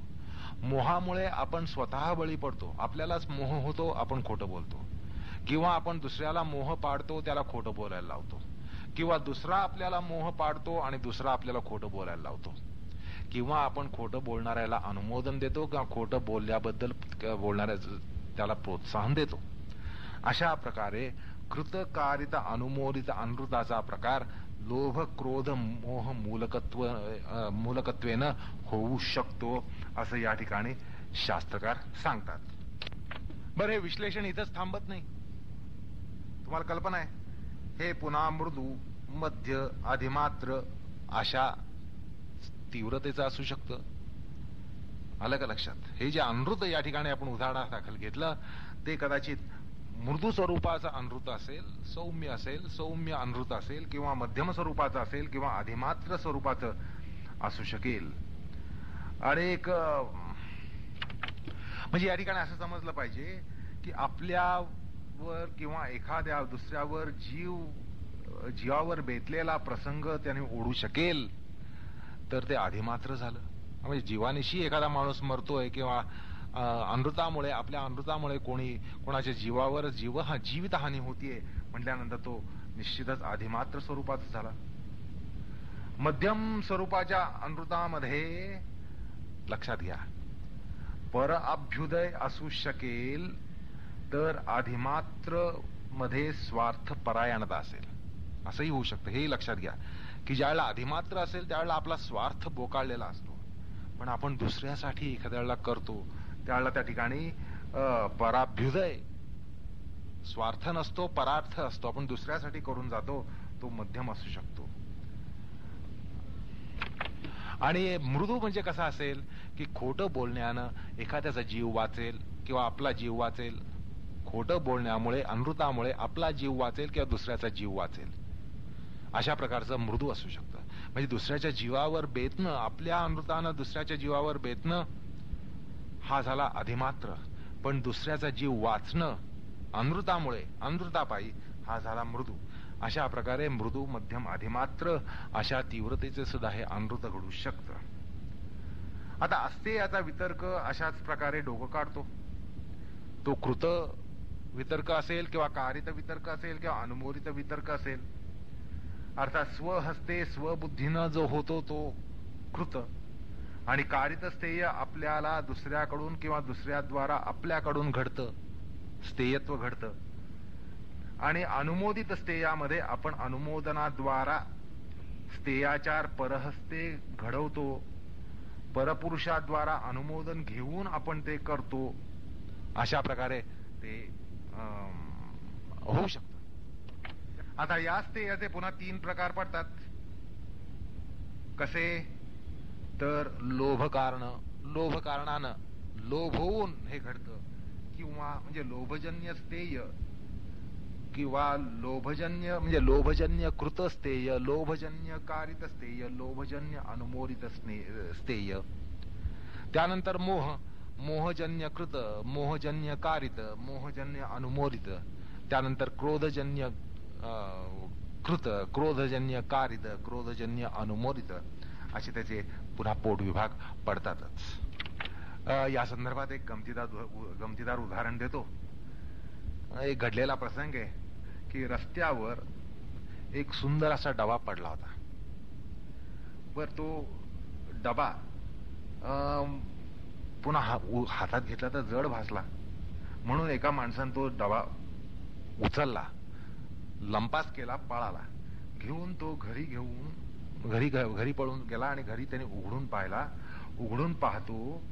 मोहामुळे आपण स्वतः बळी पडतो. आपल्यालाच मोह होतो, आपण खोटं बोलतो किंवा आपण दुसऱ्याला मोह पाडतो, त्याला खोटं बोलायला लावतो किंवा दुसरा आपल्याला मोह पाडतो आणि दुसरा आपल्याला खोटं बोलायला लावतो किंवा आपण खोटं बोलणाऱ्याला अनुमोदन देतो किंवा खोटं बोलल्याबद्दल बोलणाऱ्या त्याला प्रोत्साहन देतो. अशा प्रकारे कृतकारित अनुमोदित अनृताचा प्रकार लोभ क्रोध मोह मूलकत्वेनं होऊ शकतो असं या ठिकाणी शास्त्रकार सांगतात. बरं, हे विश्लेषण इथंच थांबत नाही. तुम्हाला कल्पना आहे हे पुन्हा मृदू मध्य अधिमात्र अशा तीव्रतेचं असू शकतं आलं का लक्षात? हे जे अनृत या ठिकाणी आपण उदाहरणादाखल घेतलं ते कदाचित मृदू स्वरूपाचं अनृत असेल, सौम्य असेल, सौम्य अनृत असेल, किंवा मध्यम स्वरूपाचं असेल, किंवा अधिमात्र स्वरूपाचं असू शकेल. आणि एक म्हणजे या ठिकाणी असं समजलं पाहिजे की आपल्यावर किंवा एखाद्या दुसऱ्यावर जीवावर बेतलेला प्रसंग त्याने ओढू शकेल तर ते अधिमात्र झालं. म्हणजे जीवानिशी एखादा माणूस मरतोय किंवा अमृतामुळे, आपल्या अमृतामुळे कोणाच्या जीवावर जीवितहानी होतीये म्हटल्यानंतर तो निश्चितच अधिमात्र स्वरूपाचा झाला. मध्यम स्वरूपाच्या अमृतामध्ये लक्षात घ्या, परअभ्युदय असू शकेल तर अधिमात्र मध्ये स्वार्थ परायणता असेल, असंही होऊ शकतं. हे लक्षात घ्या की ज्यावेळेला अधिमात्र असेल त्यावेळेला आपला स्वार्थ बोकाळलेला असतो, पण आपण दुसऱ्यासाठी एखाद्या वेळेला करतो त्यावेळेला त्या ठिकाणी पराभ्युदय, स्वार्थ नसतो, परार्थ असतो. आपण दुसऱ्यासाठी करून जातो, तो मध्यम असू शकतो. आणि मृदू म्हणजे कसा असेल की खोटं बोलण्यानं एखाद्याचा जीव वाचेल किंवा आपला जीव वाचेल. खोटं बोलण्यामुळे, अमृतामुळे आपला जीव वाचेल किंवा दुसऱ्याचा जीव वाचेल, अशा प्रकारचं मृदू असू शकतं. म्हणजे दुसऱ्याच्या जीवावर बेतणं, आपल्या अमृतानं दुसऱ्याच्या जीवावर बेतणं हा झाला अधिमात्र, पण दुसऱ्याचा जीव वाचणं अमृतामुळे, अमृतापायी हा झाला मृदू. अशा प्रकारे मृदू, मध्यम, अधिमात्र अशा तीव्रतेचे सुद्धा हे अमृत घडू शकतं. आता असते याचा वितर्क अशाच प्रकारे डोकं काढतो. तो कृत वितर्क असेल किंवा कारित वितर्क असेल किंवा अनुमोदित वितर्क असेल, अर्थात स्वहस्ते स्वबुद्धीनं जो होतो तो कृत, आणि कारित स्थेय आपल्याला दुसऱ्याकडून किंवा दुसऱ्याद्वारा आपल्याकडून घडतं, स्थेयत्व घडतं. आणि अनुमोदित स्थेयामध्ये आपण अनुमोदनाद्वारा स्थेयाचार परहस्ते घडवतो, परपुरुषाद्वारा अनुमोदन घेऊन आपण ते करतो. अशा प्रकारे ते होऊ शकतं. आता या स्थेयाचे पुन्हा 3 प्रकार पडतात. कसे तर लोभ कारणानं लोभ होऊन हे घडतं, किंवा म्हणजे लोभजन्य स्थेय, किंवा लोभजन्य म्हणजे लोभजन्य कृत स्थेय, लोभजन्य कारित स्थेय, लोभजन्य अनुमोदित स्थेय. त्यानंतर मोहजन्य कृत, मोहजन्य कारित, मोहजन्य अनुमोदित. त्यानंतर क्रोधजन्य कृत, क्रोधजन्य कारित, क्रोधजन्य अनुमोदित, असे त्याचे पुन्हा पोटविभाग पडतातच. या संदर्भात एक गमतीदार उदाहरण देतो. एक घडलेला प्रसंग आहे की रस्त्यावर एक सुंदर असा डबा पडला होता. बर तो डबा पुन्हा हातात घेतला तर जड भासला, म्हणून एका माणसाने तो डबा उचलला, लंपास केला, पळाला. घेऊन तो घरी पळून गेला आणि घरी त्याने उघडून पाहिला. उघडून पाहतो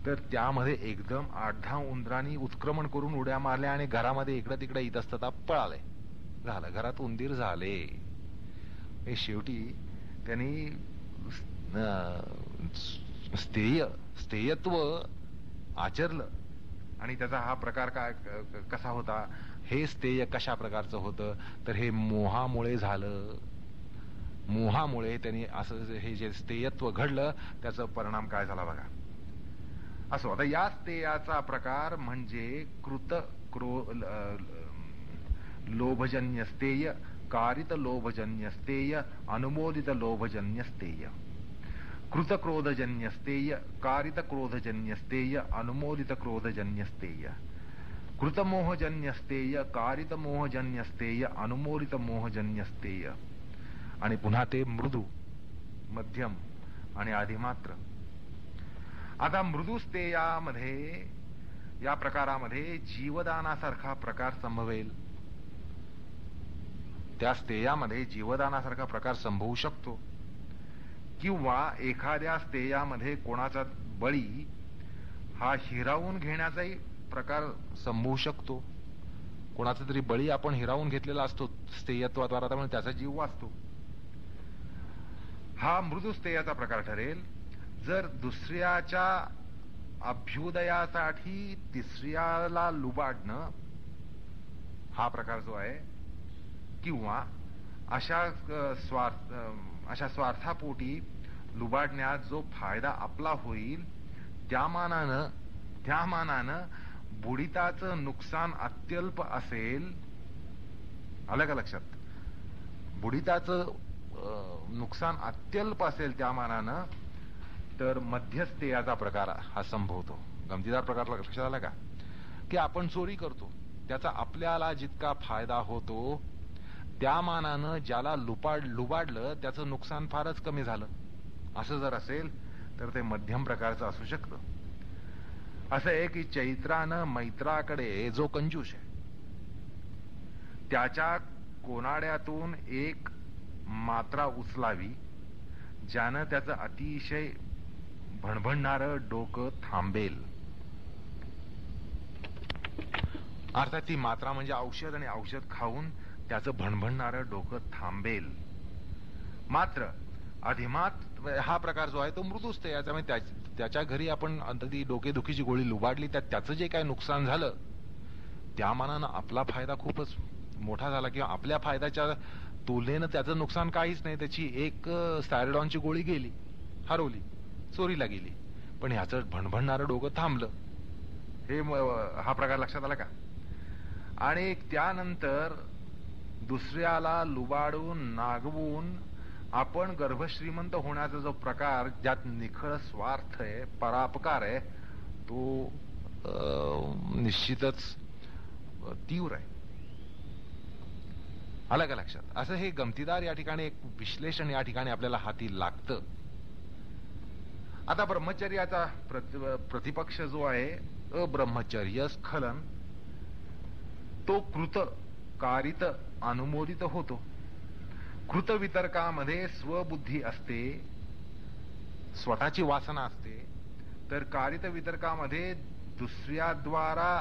तर त्यामध्ये एकदम 8-10 उंदरांनी उत्क्रमण करून उड्या मारल्या आणि घरामध्ये इकडं तिकडे इतस्तता पळाले. झालं, घरात उंदीर झाले. हे शेवटी त्यांनी स्थेयत्व आचरलं. आणि त्याचा हा प्रकार कसा होता, हे स्थेय कशा प्रकारचं होतं तर हे मोहामुळे झालं. मोहामुळे त्यांनी असं हे जे स्थेयत्व घडलं त्याचा परिणाम काय झाला बघा. असो, आता या स्थेयाचा प्रकार म्हणजे लोभजन्य स्थेय, कारित लोभजन्य स्थेय, अनुमोदित लोभजन्य स्थेय. कृत क्रोधजन्य स्थेय, कारित क्रोधजन्य स्थेय, अनुमोदित क्रोधजन्य स्थेय. कृत मोहजन्य स्थेय, कारित मोहजन्य स्थेय, अनुमोदित मोहजन्य स्थेय. आणि पुन्हा ते मृदू, मध्यम आणि अधिमात्र. आता मृदू स्थेयामध्ये, या प्रकारामध्ये जीवदानासारखा प्रकार संभवेल. त्या स्थेयामध्ये जीवदानासारखा प्रकार संभवू शकतो, किंवा एखाद्या स्थेयामध्ये कोणाचा बळी हा हिरावून घेण्याचाही प्रकार संभवू शकतो. कोणाचा तरी बळी आपण हिरावून घेतलेला असतो स्थेयत्वाद्वारा, त्यामुळे त्याचा जीव वाचतो. हा मृदू स्थेयाचा प्रकार ठरेल. जर दुसऱ्याच्या अभ्युदयासाठी तिसऱ्याला लुबाडणं हा प्रकार जो आहे, किंवा अशा स्वार्थापोटी लुबाडण्यात जो फायदा आपला होईल त्या मानानं बुडिताचं नुकसान अत्यल्प असेल. आलं का लक्षात? बुडिताचं नुकसान अत्यल्प असेल त्या मानानं तर मध्यस्थेयाचा प्रकार हा संभवतो. गमतीदार प्रकार लक्षात आला का? की आपण चोरी करतो, त्याचा आपल्याला जितका फायदा होतो त्या मानानं ज्याला लुबाडलं त्याचं नुकसान फारच कमी झालं. असं जर असेल तर ते मध्यम प्रकारचं असू शकतं. असं आहे की चैत्रानं मैत्राकडे जो कंजूष आहे त्याच्या कोनाड्यातून एक मात्रा उचलावी, ज्यानं त्याचं अतिशय भणभणणारं डोकं थांबेल. अर्थात ती मात्रा म्हणजे औषध, आणि औषध खाऊन त्याचं भणभणणारं डोकं थांबेल. मात्र अधिमात हा प्रकार जो आहे तो मृदूच आहे. त्यामुळे त्याच्या घरी आपण ती डोकेदुखीची गोळी लुबाडली, त्याचं जे काय नुकसान झालं त्या मानानं आपला फायदा खूपच मोठा झाला, किंवा आपल्या फायद्याच्या तुलनेनं त्याचं नुकसान काहीच नाही. त्याची एक स्टायरॉइडची गोळी गेली, हरवली, चोरीला गेली, पण ह्याचं भणभणणारं डोकं थांबलं. हे हा प्रकार लक्षात आला का? आणि त्यानंतर दुसऱ्याला लुबाडून नागवून आपण गर्भश्रीमंत होण्याचा जो प्रकार, ज्यात निखळ स्वार्थ आहे, परापकार आहे, तो निश्चितच तीव्र आहे. आलं का लक्षात? असं हे गमतीदार या ठिकाणी एक विश्लेषण या ठिकाणी आपल्याला हाती लागतं. आता ब्रह्मचर्याचा प्रतिपक्ष जो आहे अब्रह्मचर्य, स्खलन, तो कृत, कारित, अनुमोदित होतो. कृत वितर्कामध्ये स्वबुद्धी असते, स्वतःची वासना असते, तर कारित वितर्कामध्ये दुसऱ्याद्वारा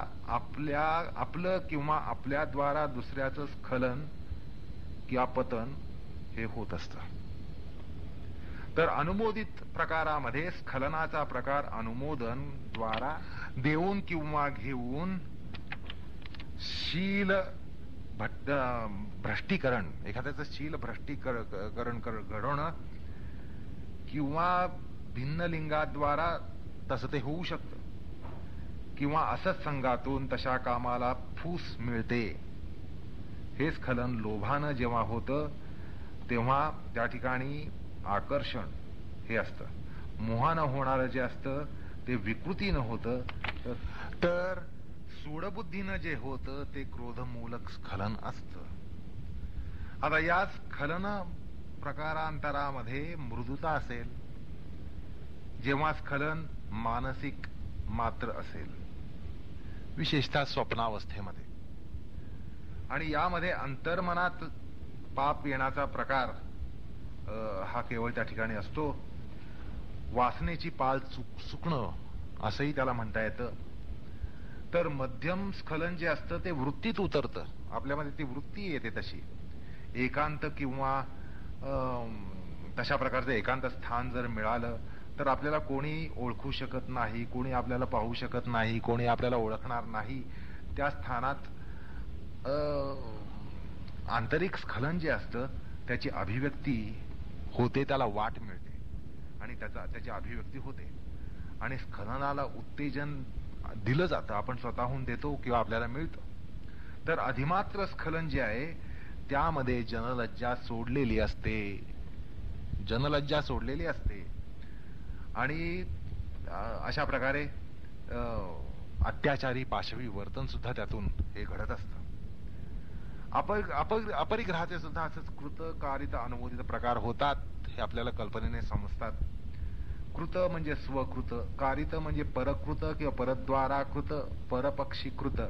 आपलं किंवा आपल्याद्वारा दुसऱ्याचं स्खलन किंवा पतन हे होत असतं. तर अनुमोदित प्रकारामध्ये स्खलनाचा प्रकार अनुमोदन द्वारा देऊन किंवा घेऊन शील भ्रष्टीकरण, एखाद्याचं शील भ्रष्टीकरण घडवणं, किंवा भिन्न लिंगाद्वारा तसं ते होऊ शकतं, किंवा असंच संघातून तशा कामाला फूस मिळते. हे स्खलन लोभानं जेव्हा होतं तेव्हा त्या ठिकाणी आकर्षण हे असतं. मोहानं होणारं जे असतं ते विकृतीनं होतं. तर सूडबुद्धीनं जे होतं ते क्रोधमूलक स्खलन असतं. आता या स्खलन प्रकारांतरामध्ये मृदुता असेल, जेव्हा स्खलन मानसिक मात्र असेल, विशेषतः स्वप्नावस्थेमध्ये, आणि यामध्ये अंतर्मनात पाप येण्याचा प्रकार हा केवळ त्या ठिकाणी असतो. वासनेची पाल चुकणं असंही त्याला म्हणता येतं. तर मध्यम स्खलन जे असतं ते वृत्तीत उतरतं. आपल्यामध्ये ती वृत्ती येते तशी एकांत किंवा तशा प्रकारचं एकांत स्थान जर मिळालं तर आपल्याला कोणी ओळखू शकत नाही, कोणी आपल्याला पाहू शकत नाही, कोणी आपल्याला ओळखणार नाही. त्या स्थानात आंतरिक स्खलन जे असतं त्याची अभिव्यक्ती होते, त्याला वाट मिळते आणि त्याची अभिव्यक्ती होते आणि स्खलनाला उत्तेजन दिलं जातं. आपण स्वतःहून देतो किंवा आपल्याला मिळतं. तर अधिमात्र स्खलन जे आहे त्यामध्ये जनलज्जा सोडलेली असते आणि अशा प्रकारे अत्याचारी पाशवी वर्तन सुद्धा त्यातून हे घडत असतं. अपरिग्रहाचे सुद्धा असंच कृत, कारित, अनुमोदित प्रकार होतात हे आपल्याला कल्पनेने समजतात. कृत म्हणजे स्वकृत, कारित म्हणजे परकृत किंवा परद्वाराकृत, परपक्षीकृत,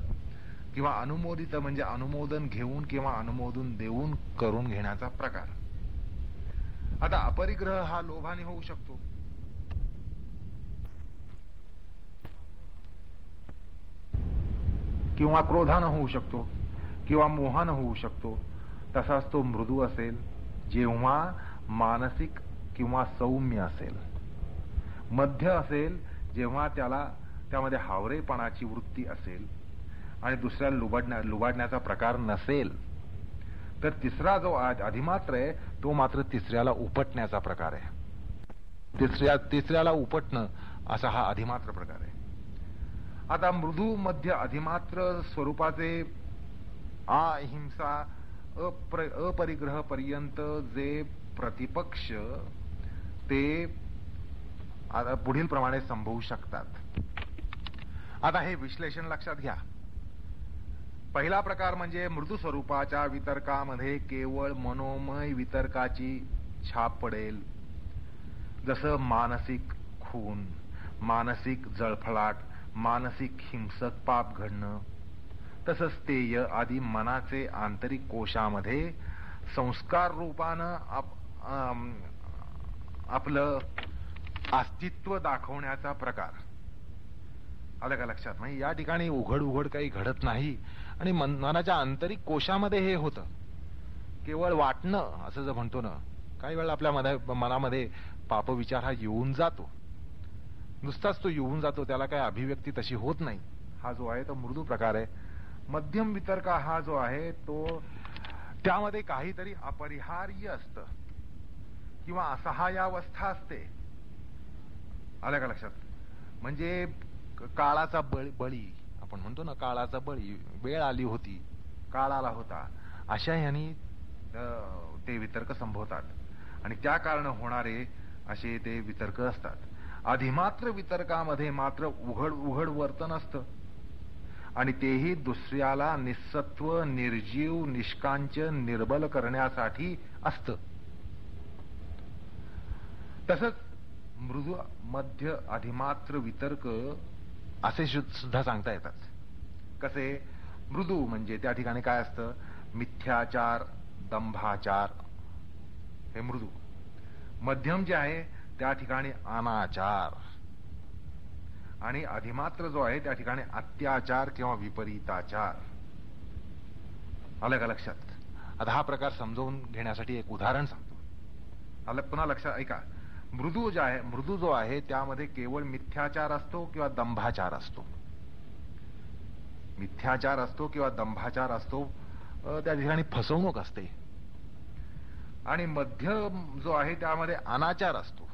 किंवा अनुमोदित म्हणजे अनुमोदन घेऊन किंवा अनुमोदन देऊन करून घेण्याचा प्रकार. आता अपरिग्रह हा लोभाने होऊ शकतो, किंवा क्रोधानं होऊ शकतो, किंवा मोहानं होऊ शकतो. तसाच तो मृदू असेल जेव्हा मानसिक किंवा सौम्य असेल, मध्य असेल जेव्हा त्यामध्ये हावरेपणाची वृत्ती असेल आणि दुसऱ्याला लुबाडण्याचा प्रकार नसेल, तर तिसरा जो अधिमात्र आहे तो मात्र तिसऱ्याला उपटण्याचा प्रकार आहे. तिसऱ्याला उपटणं असा हा अधिमात्र प्रकार आहे. आता मृदू मध्य अधिमात्र स्वरूपाचे अहिंसा अपरिग्रह पर्यंत जे प्रतिपक्ष ते पुढील प्रमाणे संभवू शकतात. आता हे विश्लेषण लक्षात घ्या. पहिला प्रकार म्हणजे मृदू स्वरूपाच्या वितर्कामध्ये केवळ मनोमय वितर्काची छाप पडेल, जसं मानसिक खून, मानसिक जळफळाट, मानसिक हिंसक पाप घडणं, तसंच तेय आदी मनाचे आंतरिक कोशामध्ये संस्कार रूपानं आपलं अस्तित्व दाखवण्याचा प्रकार. आलं का लक्षात? म्हणजे या ठिकाणी उघड काही घडत नाही आणि मनाच्या आंतरिक कोशामध्ये हे होतं. केवळ वाटणं असं जर म्हणतो ना, काही वेळा आपल्या मनामध्ये पापविचार हा येऊन जातो, नुसताच तो येऊन जातो, त्याला काही अभिव्यक्ती तशी होत नाही. हा जो आहे तो मृदू प्रकार आहे. मध्यम वितर्क हा जो आहे तो त्यामध्ये काहीतरी अपरिहार्य असतं किंवा असहायावस्था असते. आलं का लक्षात? म्हणजे काळाचा बळी आपण म्हणतो ना, काळाचा बळी, वेळ आली होती, काळ आला होता, अशा ह्यानी ते वितर्क संभवतात आणि त्या कारण होणारे असे ते वितर्क असतात. अधिमात्र वितर्कामध्ये मात्र उघड वर्तन असतं आणि तेही दुसऱ्याला निस्सत्व, निर्जीव, निष्कांचन, निर्बल करण्यासाठी असतं. तसंच मृदू मध्य अधिमात्र वितर्क असे सुद्धा सांगता येतात. कसे? मृदू म्हणजे त्या ठिकाणी काय असतं? मिथ्याचार, दंभाचार, हे मृदू. मध्यम जे आहे त्या ठिकाणी अनाचार आणि अधिमात्र जो आहे त्या ठिकाणी अत्याचार किंवा विपरीताचार. आलं का लक्षात? आता हा प्रकार समजावून घेण्यासाठी एक उदाहरण सांगतो. आलं? पुन्हा लक्षात ऐका. मृदू जो आहे त्यामध्ये केवळ मिथ्याचार असतो किंवा दंभाचार असतो. मिथ्याचार असतो किंवा दंभाचार असतो, त्या ठिकाणी फसवणूक असते. आणि मध्य जो आहे त्यामध्ये अनाचार असतो.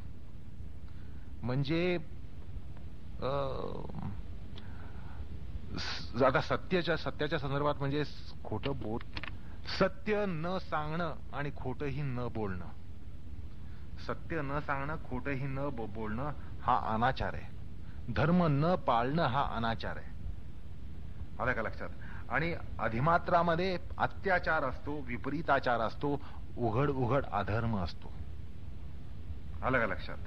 म्हणजे आता सत्याच्या संदर्भात म्हणजे खोटं सत्य न सांगणं आणि खोटंही न बोलणं. सत्य न सांगणं, खोटंही न बोलणं हा अनाचार आहे. धर्म न पाळणं हा अनाचार आहे. आलं का लक्षात? आणि अधिमात्रामध्ये अत्याचार असतो, विपरीताचार असतो, उघड अधर्म असतो. आलं का लक्षात?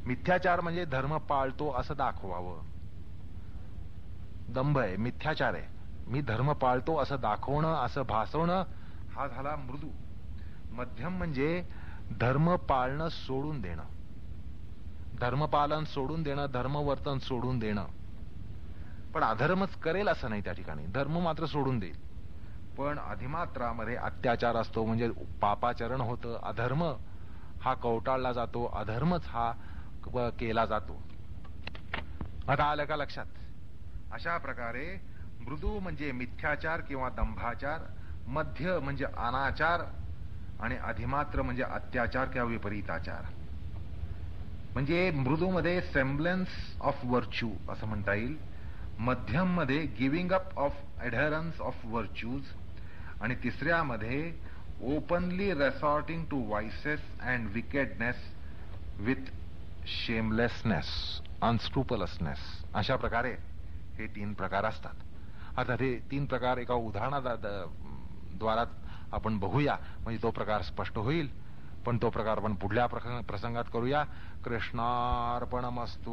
मिथ्याचार म्हणजे धर्म पाळतो असं दाखवावं, दंभ आहे, मिथ्याचार आहे. मी धर्म पाळतो असं दाखवणं, असं भासवणं, हा झाला मृदू. मध्यम म्हणजे धर्म पाळणं सोडून देणं, धर्मपालन सोडून देणं, धर्मवर्तन सोडून देणं. पण अधर्मच करेल असं नाही, त्या ठिकाणी धर्म मात्र सोडून देईल. पण अधिमात्रामध्ये अत्याचार असतो म्हणजे पापाचरण होतं, अधर्म हा कवटाळला जातो, अधर्मच हा केला जातो. आता आलं का लक्षात? अशा प्रकारे मृदू म्हणजे मिथ्याचार किंवा दंभाचार, मध्य म्हणजे अनाचार आणि अधिमात्र म्हणजे अत्याचार किंवा विपरीताचार. म्हणजे मृदूमध्ये सेम्बलन्स ऑफ व्हर्च्यू असं म्हणता येईल, मध्यम मध्ये giving up of adherence of virtues आणि तिसऱ्यामध्ये openly resorting to vices and wickedness with shamelessness, unscrupulousness. अशा प्रकारे हे 3 प्रकार असतात. आता हे 3 प्रकार एका उदाहरणाद्वारा आपण बघूया, म्हणजे तो प्रकार स्पष्ट होईल. पण तो प्रकार आपण पुढल्या प्रसंगात करूया. कृष्णार्पणमस्तु.